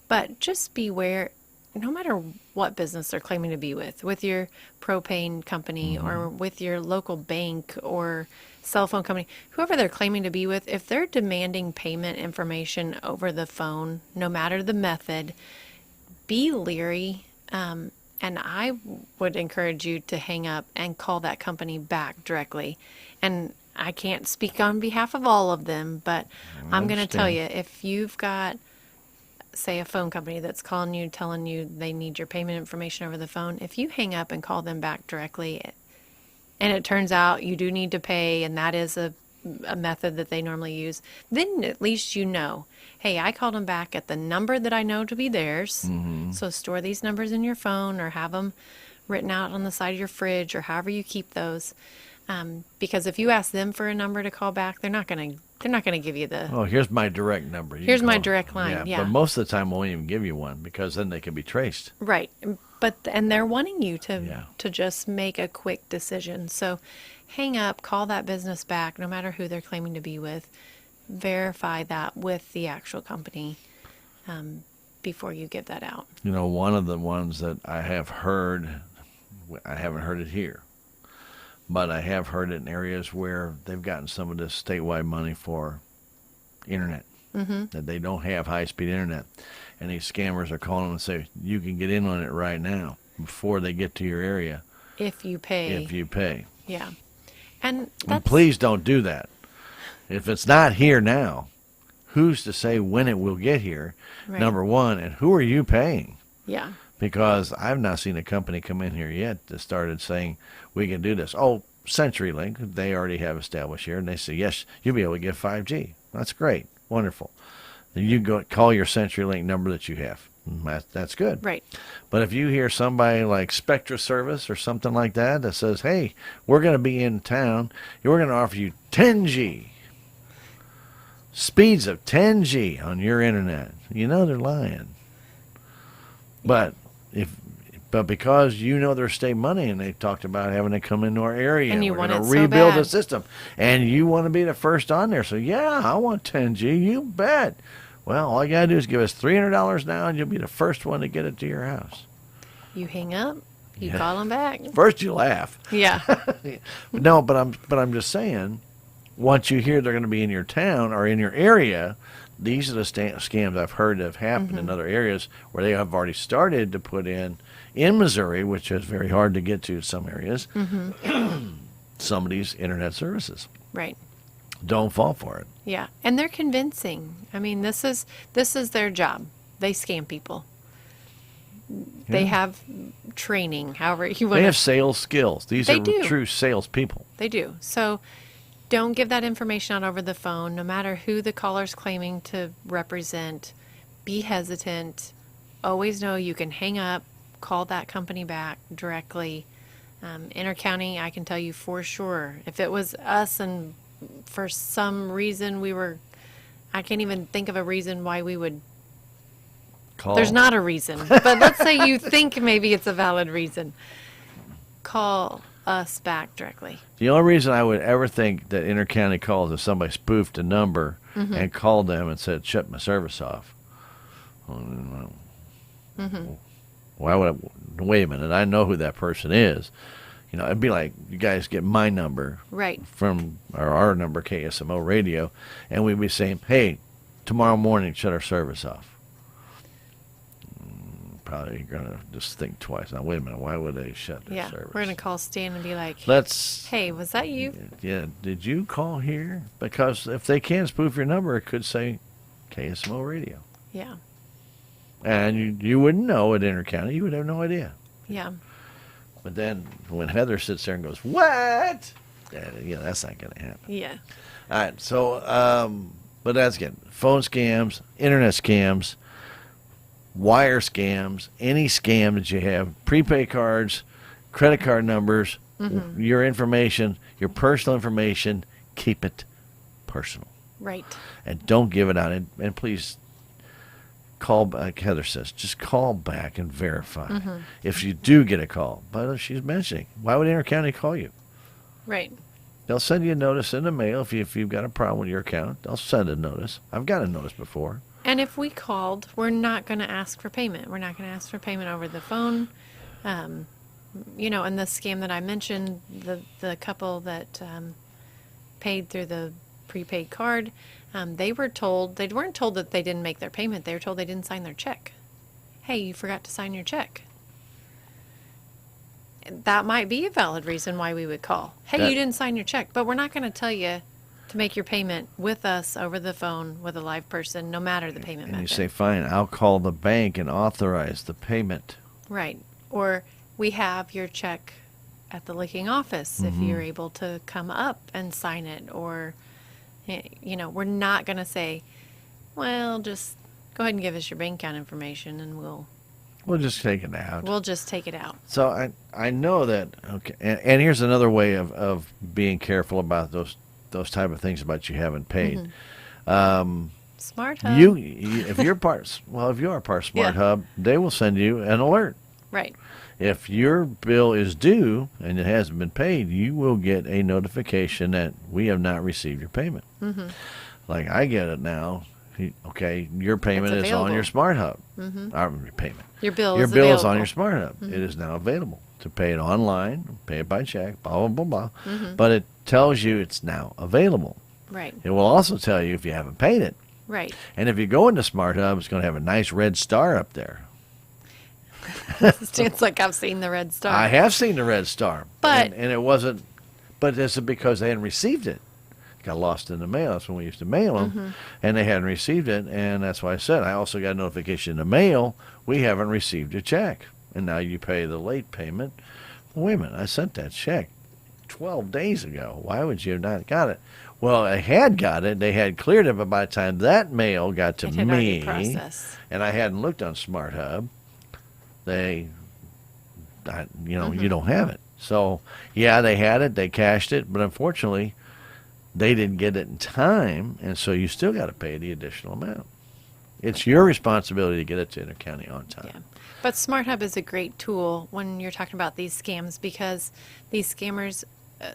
But just beware, no matter what business they're claiming to be with your propane company or with your local bank or cell phone company, whoever they're claiming to be with, if they're demanding payment information over the phone, no matter the method, be leery. And I would encourage you to hang up and call that company back directly. And I can't speak on behalf of all of them, but I'm going to tell you, if you've got, say, a phone company that's calling you, telling you they need your payment information over the phone, if you hang up and call them back directly, and it turns out you do need to pay, and that is a method that they normally use, then at least hey, I called them back at the number that I know to be theirs. So store these numbers in your phone or have them written out on the side of your fridge or however you keep those. Because if you ask them for a number to call back, they're not going to give you the. Oh, here's my direct number. Here's my direct line. Yeah. But most of the time, won't even give you one because then they can be traced. Right. And they're wanting you to just make a quick decision. So hang up, call that business back, no matter who they're claiming to be with. Verify that with the actual company before you give that out. One of the ones that I have heard, I haven't heard it here, but I have heard it in areas where they've gotten some of this statewide money for internet, that they don't have high-speed internet. And these scammers are calling and say, you can get in on it right now before they get to your area. If you pay. Yeah. And please don't do that. If it's not here now, who's to say when it will get here, right. Number one, and who are you paying? Yeah. Because I've not seen a company come in here yet that started saying, we can do this. Oh, CenturyLink, they already have established here, and they say, yes, you'll be able to get 5G. That's great. Wonderful. Then you go call your CenturyLink number that you have. that's good. Right. But if you hear somebody like Spectra Service or something like that that says, hey, we're going to be in town, we're going to offer you 10G, speeds of 10G on your internet, you know they're lying. But because you know their state money, and they talked about having to come into our area, And you we're want going to it so rebuild the bad. system, and you want to be the first on there. So yeah, I want 10G. You bet. Well, all you got to do is give us $300 now, and you'll be the first one to get it to your house. You hang up, you Yeah. call them back. First, you laugh. Yeah. No, but I'm just saying, once you hear they're going to be in your town or in your area, these are the scams I've heard have happened in other areas where they have already started to put in Missouri, which is very hard to get to some areas, some of these internet services. Right. Don't fall for it. Yeah. And they're convincing. I mean, this is their job. They scam people. They have training, however you want They to. have sales skills. These They are do. true salespeople. They do. So don't give that information out over the phone, no matter who the caller's claiming to represent. Be hesitant. Always know you can hang up, call that company back directly. Intercounty, I can tell you for sure, if it was us and for some reason I can't even think of a reason why we would. Call. There's not a reason, but let's say you think maybe it's a valid reason. Call us back directly. The only reason I would ever think that intercounty calls if somebody spoofed a number and called them and said, shut my service off. Why would I, wait a minute, I know who that person is. You know, it'd be like you guys get my number Right. from our number, KSMO radio, and we'd be saying, hey, tomorrow morning, shut our service off. Probably going to just think twice. Now, wait a minute, why would they shut their Yeah. service? We're going to call Stan and be like, Let's, hey, was that you? yeah, did you call here? Because if they can spoof your number, it could say KSMO radio. Yeah. And you wouldn't know at Intercounty. You would have no idea. Yeah. But then when Heather sits there and goes, what? Yeah, that's not going to happen. Yeah. All right, so, but that's again, phone scams, internet scams, wire scams, any scam that you have, prepaid cards, credit card numbers, your information, your personal information, keep it personal. Right. And don't give it out. And please call back, Heather says, just call back and verify if you do get a call. But she's mentioning, why would Intercounty call you? Right. They'll send you a notice in the mail if you've got a problem with your account. They'll send a notice. I've got a notice before. And if we called, we're not going to ask for payment. We're not going to ask for payment over the phone. You know, and the scam that I mentioned, the couple that paid through the prepaid card, they weren't told that they didn't make their payment. They were told they didn't sign their check. Hey, you forgot to sign your check. That might be a valid reason why we would call. Hey, you didn't sign your check, but we're not going to tell you to make your payment with us over the phone with a live person, no matter the payment And method. you say, fine, I'll call the bank and authorize the payment. Right. Or we have your check at the licking office if you're able to come up and sign it. Or, you know, we're not going to say, well, just go ahead and give us your bank account information and We'll just take it out. we'll just take it out. So I know that, okay, and here's another way of being careful about those type of things about you haven't paid. Smart Hub. You if you're part, well, if you are part of Smart Yeah. Hub, they will send you an alert. Right. If your bill is due and it hasn't been paid, you will get a notification that we have not received your payment. Like I get it now. Okay, your payment It's is on your available. Smart Hub. Your payment. Your bill Your is bill is available. on your Smart Hub. It is now available to pay it online, pay it by check, blah, blah, blah, blah. But it tells you it's now available. Right. It will also tell you if you haven't paid it. Right. And if you go into Smart Hub, it's going to have a nice red star up there. It's like I've seen the red star. I have seen the red star. But- and it wasn't, but it's because they hadn't received it. It got lost in the mail. That's when we used to mail them. And they hadn't received it. And that's why I said, I also got a notification in the mail, we haven't received a check. And now you pay the late payment. Wait a minute, I sent that check 12 days ago. Why would you have not got it? Well, they had got it. They had cleared it, but by the time that mail got to It had already me, processed. and I hadn't looked on Smart Hub, you don't have it. So, yeah, they had it. They cashed it, but unfortunately, they didn't get it in time, and so you still got to pay the additional amount. It's your responsibility to get it to Intercounty on time. Yeah. But Smart Hub is a great tool when you're talking about these scams because these scammers,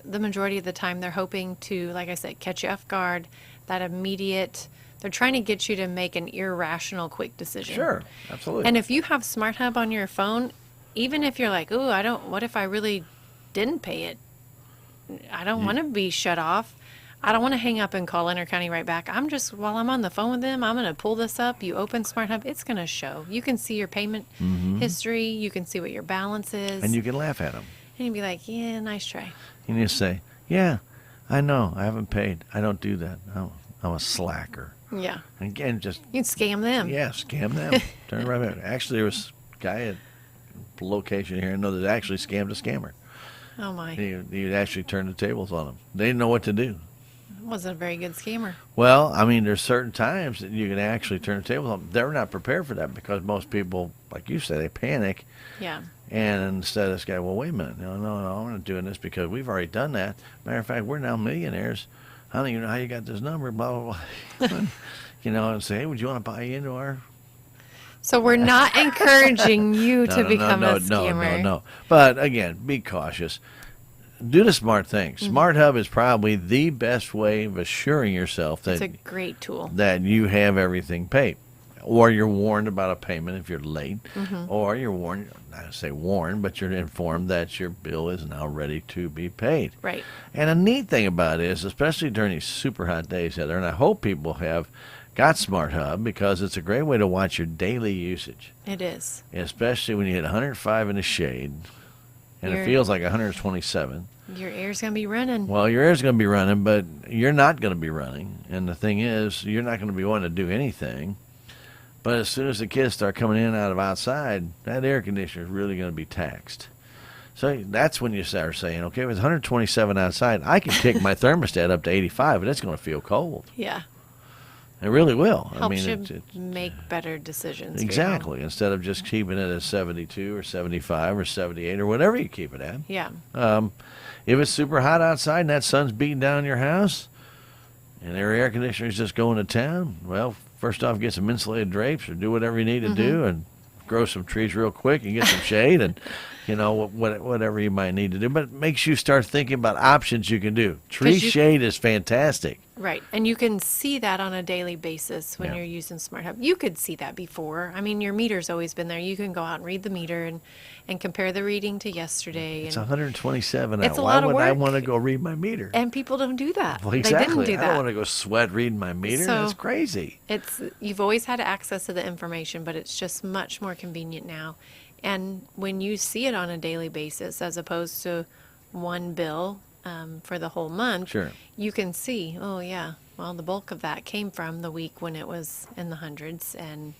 the majority of the time, they're hoping to, like I said, catch you off guard, that immediate, they're trying to get you to make an irrational, quick decision. Sure, absolutely. And if you have Smart Hub on your phone, even if you're like, ooh, what if I really didn't pay it? I don't want to be shut off. I don't want to hang up and call Intercounty right back. While I'm on the phone with them, I'm going to pull this up. You open Smart Hub, it's going to show. You can see your payment history. You can see what your balance is. And you can laugh at them. And you'd be like, yeah, nice try. And you say, yeah, I know, I haven't paid. I don't do that. I'm a slacker. Yeah. And again, just... You can scam them. Yeah, scam them. Turn it right back. Actually, there was a guy at a location here I know that actually scammed a scammer. Oh, my. He actually turned the tables on them. They didn't know what to do. Wasn't a very good scammer. Well, I mean, there's certain times that you can actually turn the tables on them. They're not prepared for that because most people, like you said, they panic. Yeah. And instead of this guy, well, wait a minute. No, I'm not doing this because we've already done that. Matter of fact, we're now millionaires. I don't even know how you got this number, blah, blah, blah. And say, hey, would you want to buy into our... So we're not encouraging you to become a scammer. No. But again, be cautious. Do the smart thing. Smart Hub is probably the best way of assuring yourself that It's a great tool. that you have everything paid. Or you're warned about a payment if you're late. Or you're warned, not say warned, but you're informed that your bill is now ready to be paid. Right. And a neat thing about it is, especially during these super hot days, Heather, and I hope people have got Smart Hub because it's a great way to watch your daily usage. It is. Especially when you hit 105 in the shade and it feels like 127. Your air's going to be running. Well, your air's going to be running, but you're not going to be running. And the thing is, you're not going to be wanting to do anything. But as soon as the kids start coming in and out of outside, that air conditioner is really going to be taxed. So that's when you start saying, okay, if it's 127 outside, I can kick my thermostat up to 85, and it's going to feel cold. Yeah. It really will. Helps you make better decisions. Exactly. Instead of just keeping it at 72 or 75 or 78 or whatever you keep it at. Yeah. If it's super hot outside and that sun's beating down your house and their air conditioner is just going to town, well, first off, get some insulated drapes or do whatever you need to do and grow some trees real quick and get some shade and, whatever you might need to do. But it makes you start thinking about options you can do. Tree shade is fantastic. Right. And you can see that on a daily basis when you're using Smart Hub. You could see that before. I mean, your meter's always been there. You can go out and read the meter and compare the reading to yesterday. It's 127 out. It's a Why lot of would I work. want to go read my meter? And people don't do that. Well, exactly. They didn't do that. I don't want to go sweat reading my meter. So That's crazy. You've always had access to the information, but it's just much more convenient now. And when you see it on a daily basis, as opposed to one bill for the whole month, Sure. you can see, oh yeah, well, the bulk of that came from the week when it was in the hundreds, and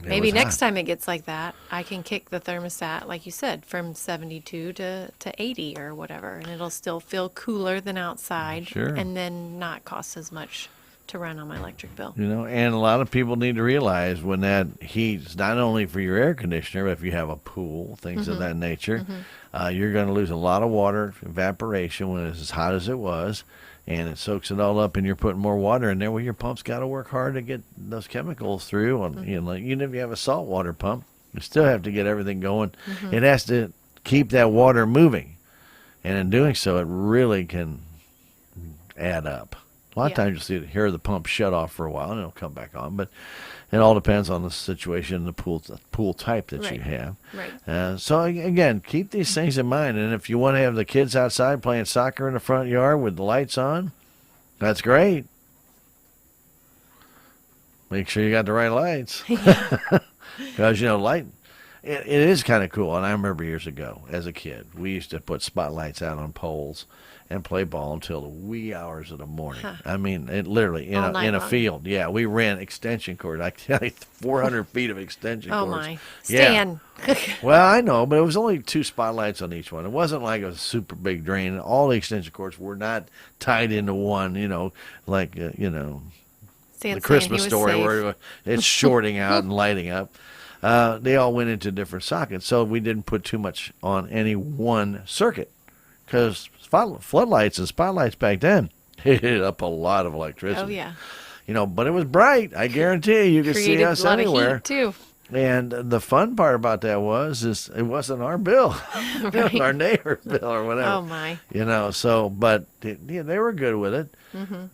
maybe next time it gets like that, I can kick the thermostat, like you said, from 72 to 80 or whatever, and it'll still feel cooler than outside, Sure. and then not cost as much to run on my electric bill. And a lot of people need to realize when that heat's not only for your air conditioner, but if you have a pool, things of that nature, you're going to lose a lot of water evaporation when it's as hot as it was, and it soaks it all up, and you're putting more water in there. Well, your pump's got to work hard to get those chemicals through. And even if you have a saltwater pump, you still have to get everything going. It has to keep that water moving, and in doing so, it really can add up. A lot of times you'll hear the pump shut off for a while and it'll come back on, but it all depends on the situation, the pool type that you have. Right. So again, keep these things in mind, and if you want to have the kids outside playing soccer in the front yard with the lights on, that's great. Make sure you got the right lights, because light. It is kind of cool, and I remember years ago as a kid, we used to put spotlights out on poles, and play ball until the wee hours of the morning. Huh. I mean, it literally All night in a long. field. Yeah, we ran extension cords. I tell you, 400 feet of extension Oh cords. my. Yeah. Stan. Well, I know, but it was only 2 spotlights on each one. It wasn't like a super big drain. All the extension cords were not tied into one, like, Stan's the Christmas saying he was story safe. where it's shorting out and lighting up. They all went into different sockets, so we didn't put too much on any one circuit because floodlights and spotlights back then hit up a lot of electricity. Oh yeah. But it was bright. I guarantee you could see Created us a lot anywhere. of heat too. And the fun part about that is it wasn't our bill, it was our neighbor's bill or whatever. Oh my. But they were good with it. Mm-hmm.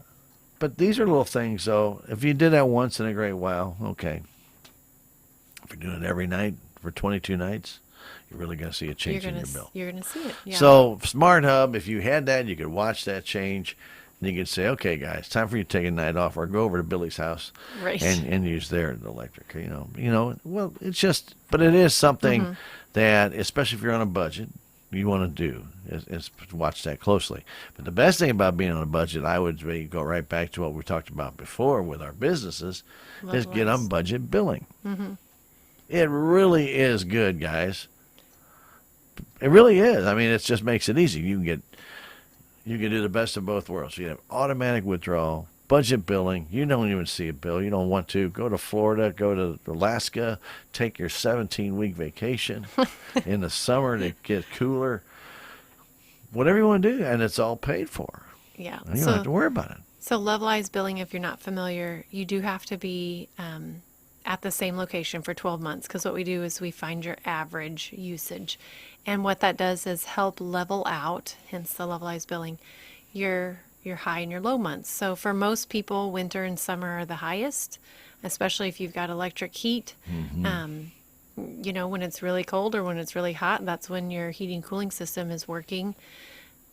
But these are little things, though. If you did that once in a great while, okay. If you're doing it every night for 22 nights, you're really going to see a change in your bill. You're gonna see it. Yeah. So Smart Hub, if you had that, you could watch that change. And you could say, okay, guys, time for you to take a night off, or go over to Billy's house Right. and use their electric. Well, it's just, but it is something that, especially if you're on a budget, you want to do is watch that closely. But the best thing about being on a budget, I would go right back to what we talked about before with our businesses, is get on budget billing. Mm-hmm. It really is good, guys. It really is. I mean, it just makes it easy. You can do the best of both worlds. You have automatic withdrawal, budget billing. You don't even see a bill. You don't want to. Go to Florida, go to Alaska, take your 17-week vacation in the summer to get cooler. Whatever you want to do, and it's all paid for. Yeah. And you don't have to worry about it. So levelized billing, if you're not familiar, you do have to be at the same location for 12 months, because what we do is we find your average usage. And what that does is help level out, hence the levelized billing, your high and your low months. So for most people, winter and summer are the highest, especially if you've got electric heat. When it's really cold or when it's really hot, that's when your heating cooling system is working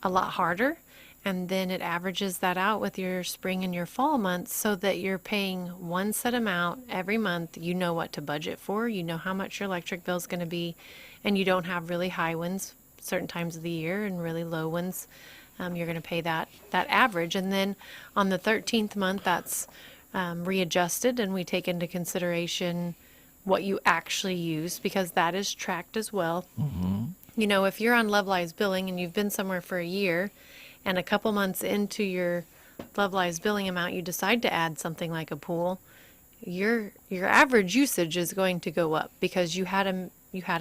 a lot harder. And then it averages that out with your spring and your fall months, so that you're paying one set amount every month. You know what to budget for. You know how much your electric bill is going to be, and you don't have really high ones certain times of the year and really low ones. You're going to pay that average. And then on the 13th month, that's readjusted, and we take into consideration what you actually use, because that is tracked as well. Mm-hmm. If you're on levelized billing and you've been somewhere for a year, and a couple months into your levelized billing amount, you decide to add something like a pool, your average usage is going to go up because you had a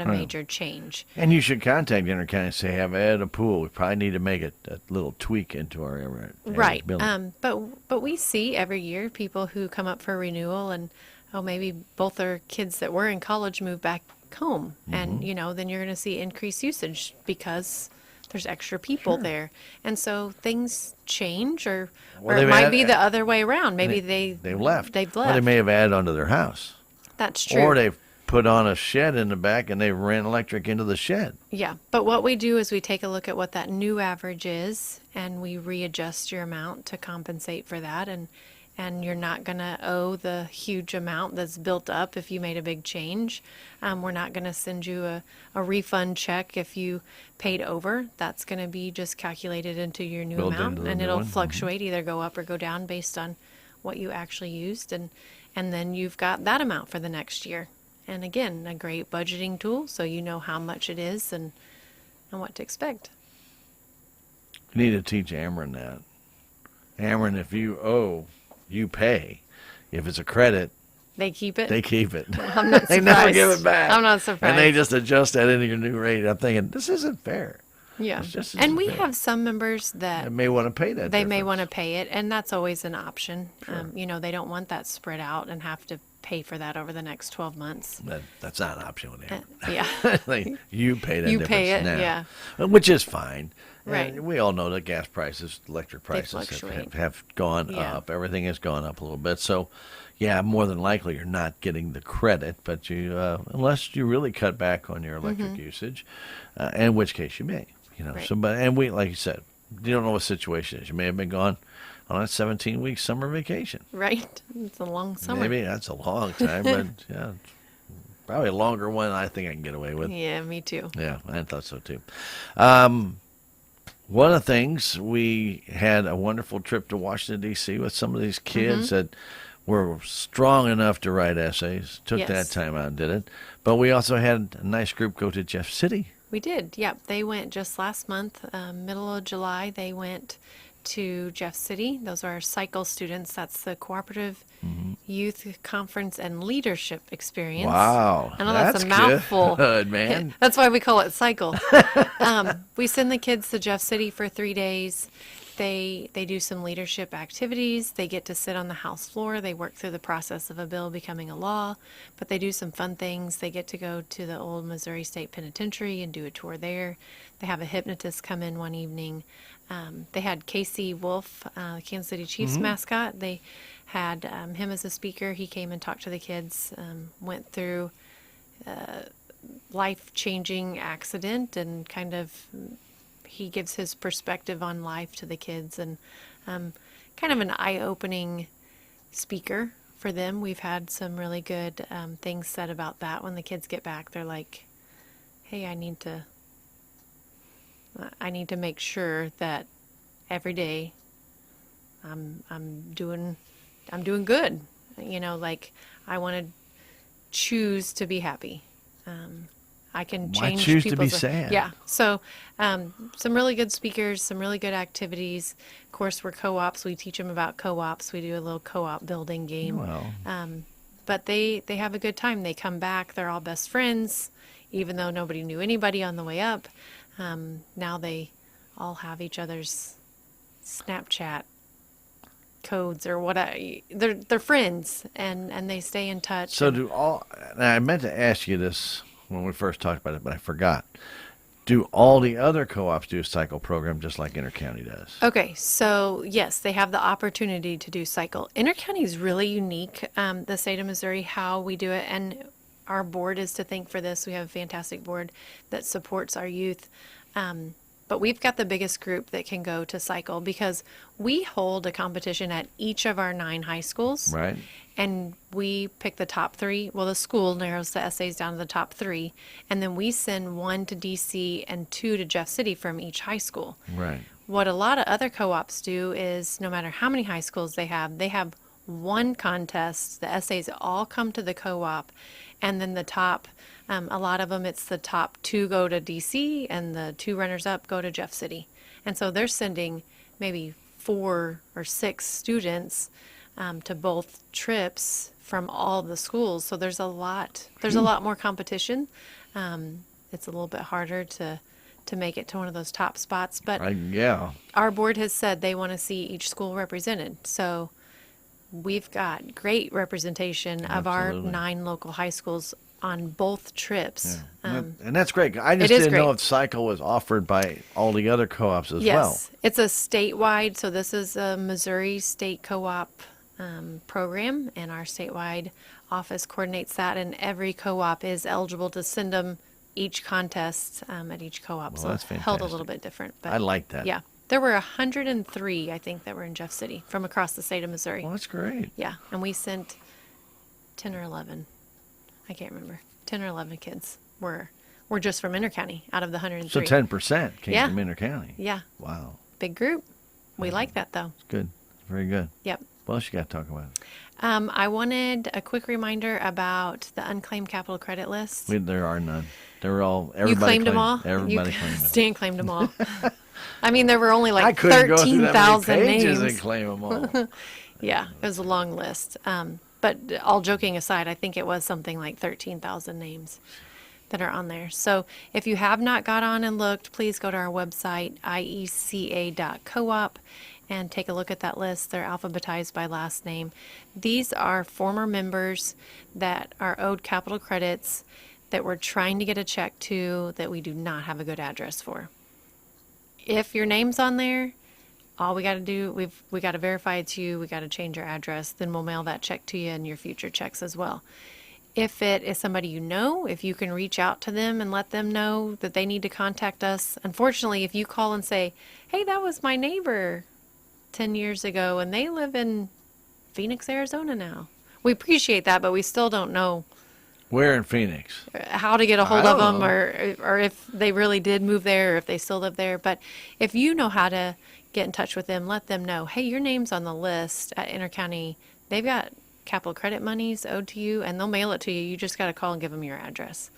major change. And you should contact Gunter County and say, have added a pool. We probably need to make a little tweak into our average billing. But we see every year people who come up for renewal, and maybe both their kids that were in college move back home, and then you're going to see increased usage because there's extra people there. And so things change, or it might be the other way around. Maybe they've left. Or they may have added onto their house. That's true. Or they've put on a shed in the back and they ran electric into the shed. Yeah. But what we do is we take a look at what that new average is, and we readjust your amount to compensate for that. And you're not going to owe the huge amount that's built up if you made a big change. We're not going to send you a refund check if you paid over. That's going to be just calculated into your new amount, and it'll fluctuate, either go up or go down based on what you actually used. And then you've got that amount for the next year. And again, a great budgeting tool, so you know how much it is and what to expect. You need to teach Ameren that. Ameren, if you owe, you pay. If it's a credit, they keep it. They keep it. I'm not surprised. They never give it back. I'm not surprised. And they just adjust that into your new rate. I'm thinking, this isn't fair. Yeah. And we have some members that may want to pay that. They may want to pay it, and that's always an option. Sure. They don't want that spread out and have to pay for that over the next 12 months. That's not an option with Ameren. Yeah. You pay that you difference pay it, now. Yeah. Which is fine. Right. And we all know that gas prices, electric prices have gone up. Everything has gone up a little bit. So, yeah, more than likely you're not getting the credit, but you unless you really cut back on your electric usage, in which case you may. Right. And we, like you said, you don't know what the situation is. You may have been gone on a 17-week summer vacation. Right. It's a long summer. Maybe that's a long time, but yeah, probably a longer one I think I can get away with. Yeah, me too. Yeah, I thought so too. One of the things, we had a wonderful trip to Washington, D.C. with some of these kids that were strong enough to write essays. Took that Yes. time out and did it. But we also had a nice group go to Jeff City. We did. Yep. They went just last month, middle of July. They went to Jeff City. Those are our cycle students. That's the Cooperative Youth Conference and Leadership Experience. Wow. I know that's a mouthful. Good, man. That's why we call it cycle. We send the kids to Jeff City for 3 days. They do some leadership activities. They get to sit on the House floor. They work through the process of a bill becoming a law, but they do some fun things. They get to go to the old Missouri State Penitentiary and do a tour there. They have a hypnotist come in one evening. They had Casey Wolf, Kansas City Chiefs mascot. They had him as a speaker. He came and talked to the kids, went through life-changing accident and kind of he gives his perspective on life to the kids and kind of an eye-opening speaker for them. We've had some really good things said about that. When the kids get back, they're like, hey, I need to make sure that every day I'm doing good. You know, like I want to choose to be happy. I can Why change choose to be people's sad? Yeah. So some really good speakers, some really good activities. Of course, we're co-ops. We teach them about co-ops. We do a little co-op building game. Well, But they have a good time. They come back. They're all best friends, even though nobody knew anybody on the way up. Now they all have each other's Snapchat codes or what. They're friends and they stay in touch. so do all, and I meant to ask you this when we first talked about it, but I forgot. Do all the other co-ops do a cycle program just like Intercounty does? Okay, so yes, they have the opportunity to do cycle. Intercounty is really unique, the state of Missouri, how we do it, and our board is to thank for this. We have a fantastic board that supports our youth. But we've got the biggest group that can go to cycle because we hold a competition at each of our 9 high schools. Right. And we pick the top 3. Well, the school narrows the essays down to the top 3. And then we send 1 to DC and 2 to Jeff City from each high school. Right. What a lot of other co-ops do is no matter how many high schools they have one contest. The essays all come to the co-op. And then the top, a lot of them, it's the top 2 go to DC and the 2 runners up go to Jeff City. And so they're sending maybe 4 or 6 students to both trips from all the schools. So there's a lot more competition. It's a little bit harder to make it to one of those top spots. But Yeah. our board has said they want to see each school represented. So we've got great representation of our Absolutely. 9 local high schools on both trips. And that's great. I just it is didn't know great. if cycle was offered by all the other co-ops as well. Yes, it's a statewide, so this is a Missouri State Co-op program, and our statewide office coordinates that, and every co-op is eligible to send them each contest at each co-op. Well, so that's it's held a fantastic. little bit different. But I like that. Yeah, there were 103, I think, that were in Jeff City from across the state of Missouri. Well, that's great. Yeah, and we sent 10 or 11. I can't remember. 10 or 11 kids were just from Intercounty out of the 103. So 10% came Yeah. from Intercounty. Yeah, Wow. big group. We like that though. It's good. Very good. Yep. What else you got to talk about? I wanted a quick reminder about the unclaimed capital credit list. There are none. They were all, everybody You claimed them all? Everybody You- claimed them. Stan claimed them all. I mean, there were only I like couldn't go through that many 13,000 pages names. and claim them all. Yeah, it was a long list. But all joking aside, I think it was something like 13,000 names that are on there. So if you have not got on and looked, please go to our website, ieca.coop, and take a look at that list. They're alphabetized by last name. These are former members that are owed capital credits that we're trying to get a check to that we do not have a good address for. If your name's on there, all we got to do, we got to verify it's you, we got to change your address, then we'll mail that check to you and your future checks as well. If it is somebody you know, if you can reach out to them and let them know that they need to contact us. Unfortunately, if you call and say, hey, that was my neighbor 10 years ago and they live in Phoenix, Arizona now. We appreciate that, but we still don't know Where in Phoenix? how to get a hold I of don't them, or if they really did move there, or if they still live there. But if you know how to get in touch with them, let them know, hey, your name's on the list at Intercounty. They've got capital credit monies owed to you, and they'll mail it to you. You just got to call and give them your address.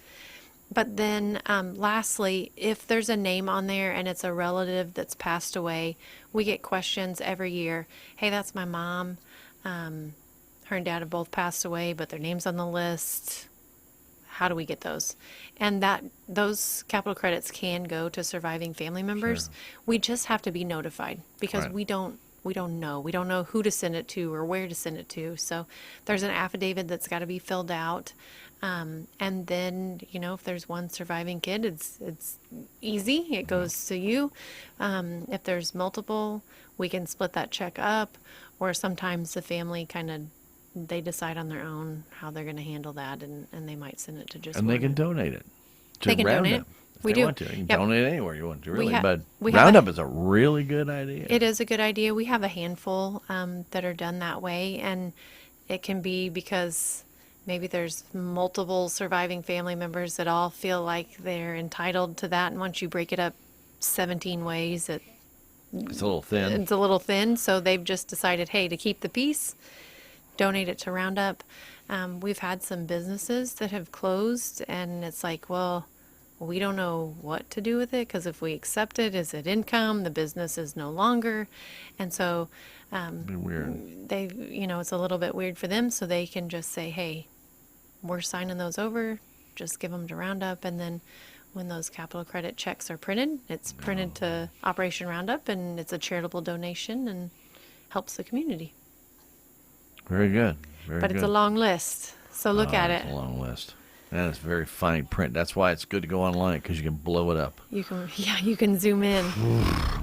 But then, lastly, if there's a name on there and it's a relative that's passed away, we get questions every year. Hey, that's my mom. Her and dad have both passed away, but their name's on the list. How do we get those? And those capital credits can go to surviving family members. Sure. We just have to be notified because Right. we don't know. We don't know who to send it to or where to send it to. So there's an affidavit that's got to be filled out. And then, if there's one surviving kid, it's easy. It goes to you. If there's multiple, we can split that check up. Or sometimes the family they decide on their own how they're going to handle that, and they might send it to just And one. they can donate it to They can donate Roundup. it. If We they do. want to. They can Yep. donate anywhere you want to, really. But we have Roundup is a really good idea. It is a good idea. We have a handful that are done that way, and it can be because maybe there's multiple surviving family members that all feel like they're entitled to that, and once you break it up 17 ways, It's a little thin. it's a little thin. So they've just decided, hey, to keep the peace, donate it to Roundup. We've had some businesses that have closed, and it's like, well, we don't know what to do with it because if we accept it, is it income? The business is no longer. And so It'd be weird. it's a little bit weird for them. So they can just say, hey, we're signing those over. Just give them to Roundup. And then when those capital credit checks are printed, it's printed to Operation Roundup, and it's a charitable donation and helps the community. Very good. Very But good. it's a long list. So look at It's it. a long list. And it's very fine print. That's why it's good to go online because you can blow it up. You can zoom in.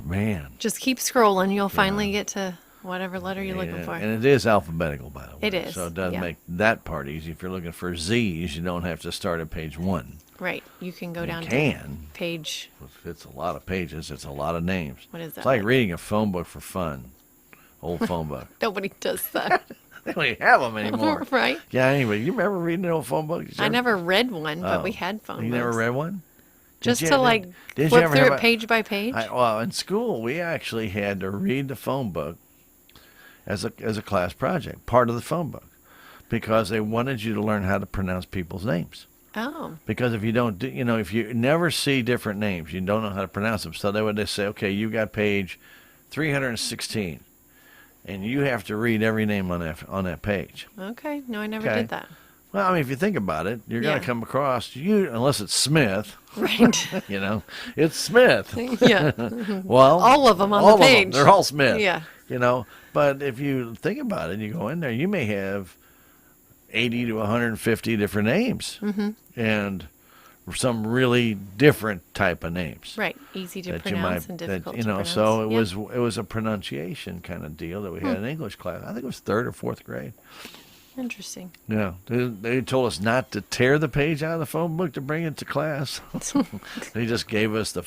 Man. Just keep scrolling. You'll finally get to whatever letter you're looking for. And it is alphabetical, by the way. It is, So it does yeah. make that part easy. If you're looking for Z's, you don't have to start at page 1. Right. You can go You down can. to page. If it's a lot of pages, it's a lot of names. What is It's that? like reading a phone book for fun. Old phone book. Nobody does that. They don't even have them anymore. Right. Yeah, anyway, you remember reading an old phone book? Did you I ever- never read one, but we Oh. had phone You books. never read one? Just Did to you- did you flip ever through have it page by page. Well, in school, we actually had to read the phone book as a class project, part of the phone book, because they wanted you to learn how to pronounce people's names. Oh. Because if you don't, if you never see different names, you don't know how to pronounce them. So they would say, okay, you got page 316, and you have to read every name on that page. Okay. No, I never Okay. did that. Well, I mean, if you think about it, you're going Yeah. to come across unless it's Smith. Right. It's Smith. Yeah. Well, All of them on all the of them. page. They're all Smith. Yeah. But if you think about it, you go in there, you may have 80 to 150 different names, and some really different type of names. Right. Easy to That you pronounce might, and difficult that, to pronounce. so it Yep. was a pronunciation kind of deal that we had in English class. I think it was 3rd or 4th grade. Interesting. Yeah, they told us not to tear the page out of the phone book to bring it to class. They just gave us the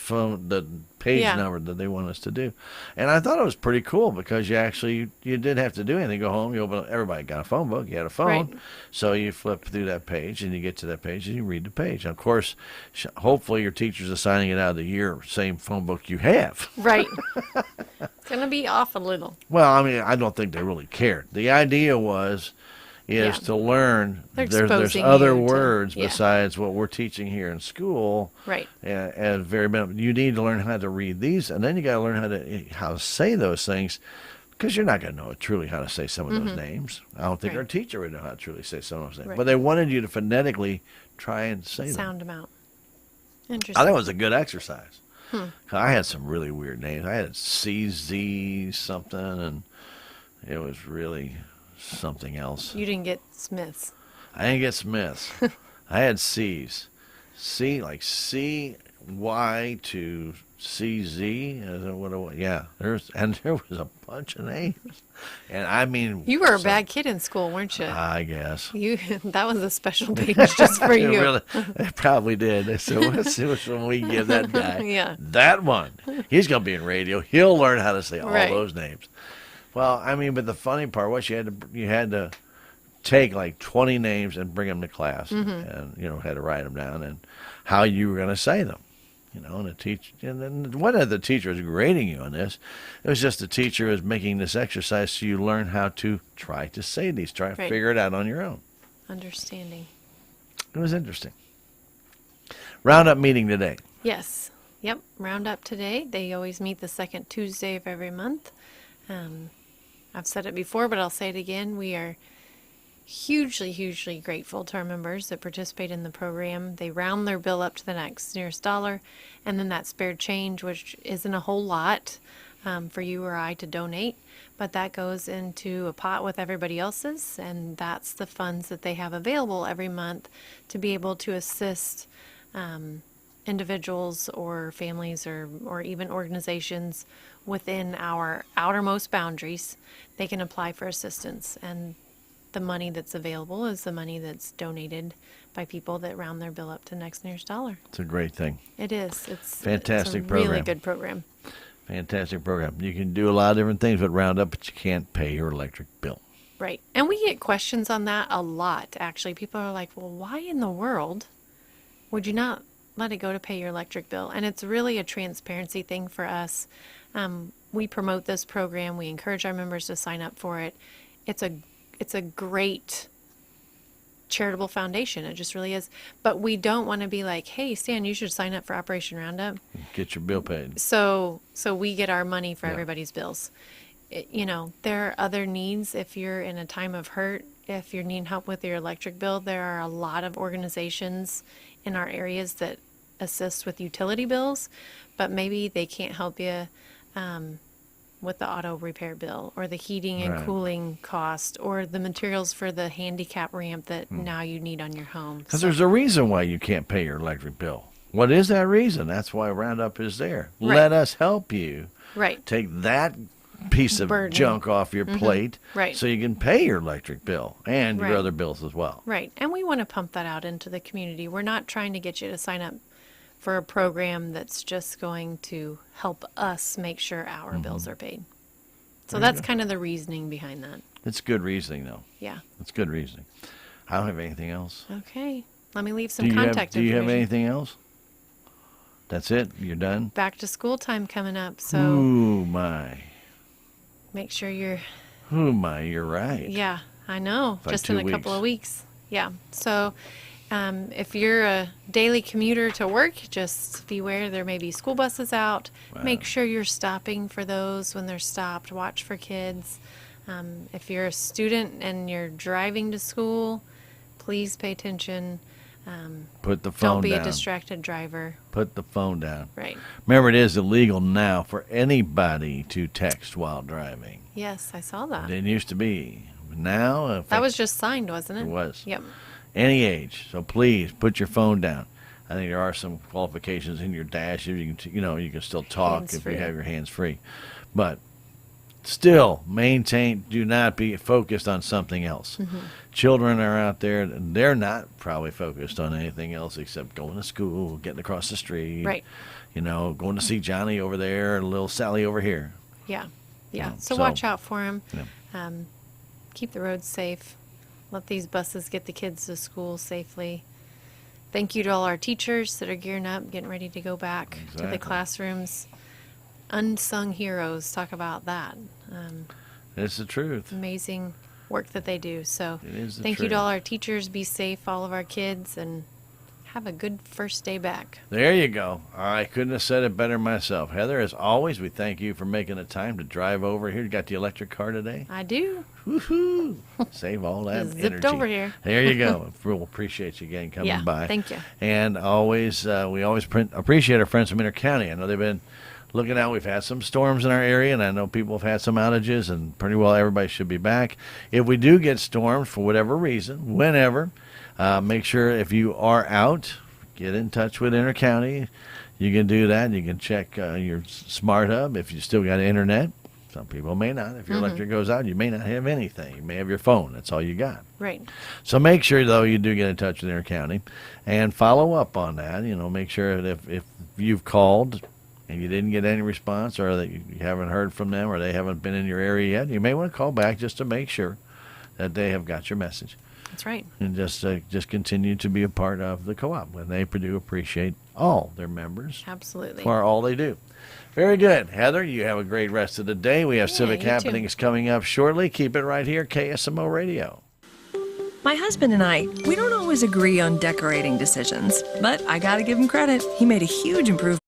page Yeah. number that they want us to do, and I thought it was pretty cool because you didn't have to do anything. Go home, you open. Everybody got a phone book. You had a phone, Right. so you flip through that page and you get to that page and you read the page. And of course, hopefully your teacher's assigning it out of the same phone book you have. Right. It's going to be off a little. Well, I mean, I don't think they really cared. The idea is Yeah. to learn They're there's exposing other you to- words yeah. besides what we're teaching here in school. Right. At very minimum, you need to learn how to read these, and then you got to learn how to say those things, because you're not going to know truly how to say some of those names. I don't think Right. our teacher would know how to truly say some of those names, Right. but they wanted you to phonetically try and say them. Sound them out. Interesting. I think it was a good exercise. 'Cause I had some really weird names. I had CZ something, and it was really something else. You didn't get Smiths. I didn't get Smiths. I had C's. C, like CY to CZ. Is that what it was? Yeah. There was a bunch of names. And I mean. You were a bad kid in school, weren't you? I guess. That was a special page just for It you. it probably did. They said, let's see which one we can give that guy. Yeah. That one. He's going to be in radio. He'll learn how to say all Right. those names. Well, I mean, but the funny part was you had to take like 20 names and bring them to class, and had to write them down and how you were going to say them. And then one of the teachers grading you on this, it was just the teacher was making this exercise so you learn how to try to say these, try to figure it out on your own. Understanding. It was interesting. Roundup meeting today. Yes. Yep. Roundup today. They always meet the second Tuesday of every month. I've said it before, but I'll say it again. We are hugely, hugely grateful to our members that participate in the program. They round their bill up to the nearest dollar, and then that spare change, which isn't a whole lot for you or I to donate, but that goes into a pot with everybody else's, and that's the funds that they have available every month to be able to assist individuals or families or even organizations within our outermost boundaries. They can apply for assistance, and the money that's available is the money that's donated by people that round their bill up to nearest dollar. It's a great thing. It is. It's fantastic it's a program. Really good program. Fantastic program. You can do a lot of different things with Roundup, but you can't pay your electric bill. Right. And we get questions on that a lot, actually. People are like, well, why in the world would you not let it go to pay your electric bill? And it's really a transparency thing for us. We promote this program. We encourage our members to sign up for it. It's a great charitable foundation. It just really is. But we don't want to be like, hey, Stan, you should sign up for Operation Roundup. Get your bill paid. So we get our money for everybody's bills. There are other needs. If you're in a time of hurt, if you're needing help with your electric bill, there are a lot of organizations in our areas that assist with utility bills, but maybe they can't help you with the auto repair bill or the heating and cooling cost or the materials for the handicap ramp that now you need on your home. Because there's a reason why you can't pay your electric bill. What is that reason? That's why Roundup is there. Right. Let us help you take that piece of burden, junk off your plate so you can pay your electric bill and your other bills as well. Right. And we want to pump that out into the community. We're not trying to get you to sign up for a program that's just going to help us make sure our bills are paid. So that's kind of the reasoning behind that. It's good reasoning, though. Yeah. It's good reasoning. I don't have anything else. Okay. Let me leave some contact information. Do you have information. anything else? That's it? You're done? Back to school time coming up, so Ooh, my. make sure you're... Ooh, my, you're right. Yeah, I know. Like just in a couple of weeks. Yeah. So if you're a daily commuter to work, just beware there may be school buses out. Wow. Make sure you're stopping for those when they're stopped. Watch for kids. If you're a student and you're driving to school, please pay attention. Put the phone down. Don't be a distracted driver. Put the phone down. Right. Remember, it is illegal now for anybody to text while driving. Yes, I saw that. It used to be. Now, That was just signed, wasn't it? It was. Yep. Any age. So please put your phone down. I think there are some qualifications in your dash. You can, you can still talk if you have your hands free, but still maintain. Do not be focused on something else. Children are out there; they're not probably focused on anything else except going to school, getting across the street. Right. Going to see Johnny over there and little Sally over here. Yeah. Yeah. So So- watch out for them. Yeah. Keep the roads safe. Let these buses get the kids to school safely. Thank you to all our teachers that are gearing up, getting ready to go back to Exactly. the classrooms. Unsung heroes, talk about that. It's the truth. Amazing work that they do. So It is the thank you truth. to all our teachers. Be safe, all of our kids, and have a good first day back. There you go. I couldn't have said it better myself. Heather, as always, we thank you for making the time to drive over here. You got the electric car today? I do. Woohoo! Save all that Just energy. zipped over here. There you go. We'll appreciate you again coming Yeah, by. thank you. And always, we always appreciate our friends from Intercounty. I know they've been looking out. We've had some storms in our area, and I know people have had some outages, and pretty well everybody should be back. If we do get storms for whatever reason, whenever, make sure if you are out, get in touch with Intercounty. You can do that. You can check your smart hub if you still got internet. Some people may not. If your electric goes out, you may not have anything. You may have your phone. That's all you got. Right. So make sure, though, you do get in touch with Intercounty and follow up on that. Make sure that if you've called and you didn't get any response, or that you haven't heard from them, or they haven't been in your area yet, you may want to call back just to make sure that they have got your message. That's right. And just continue to be a part of the co-op. And they do appreciate all their members Absolutely. for all they do. Very good. Heather, you have a great rest of the day. We have civic you too. happenings coming up shortly. Keep it right here, KSMO Radio. My husband and I, we don't always agree on decorating decisions, but I gotta give him credit. He made a huge improvement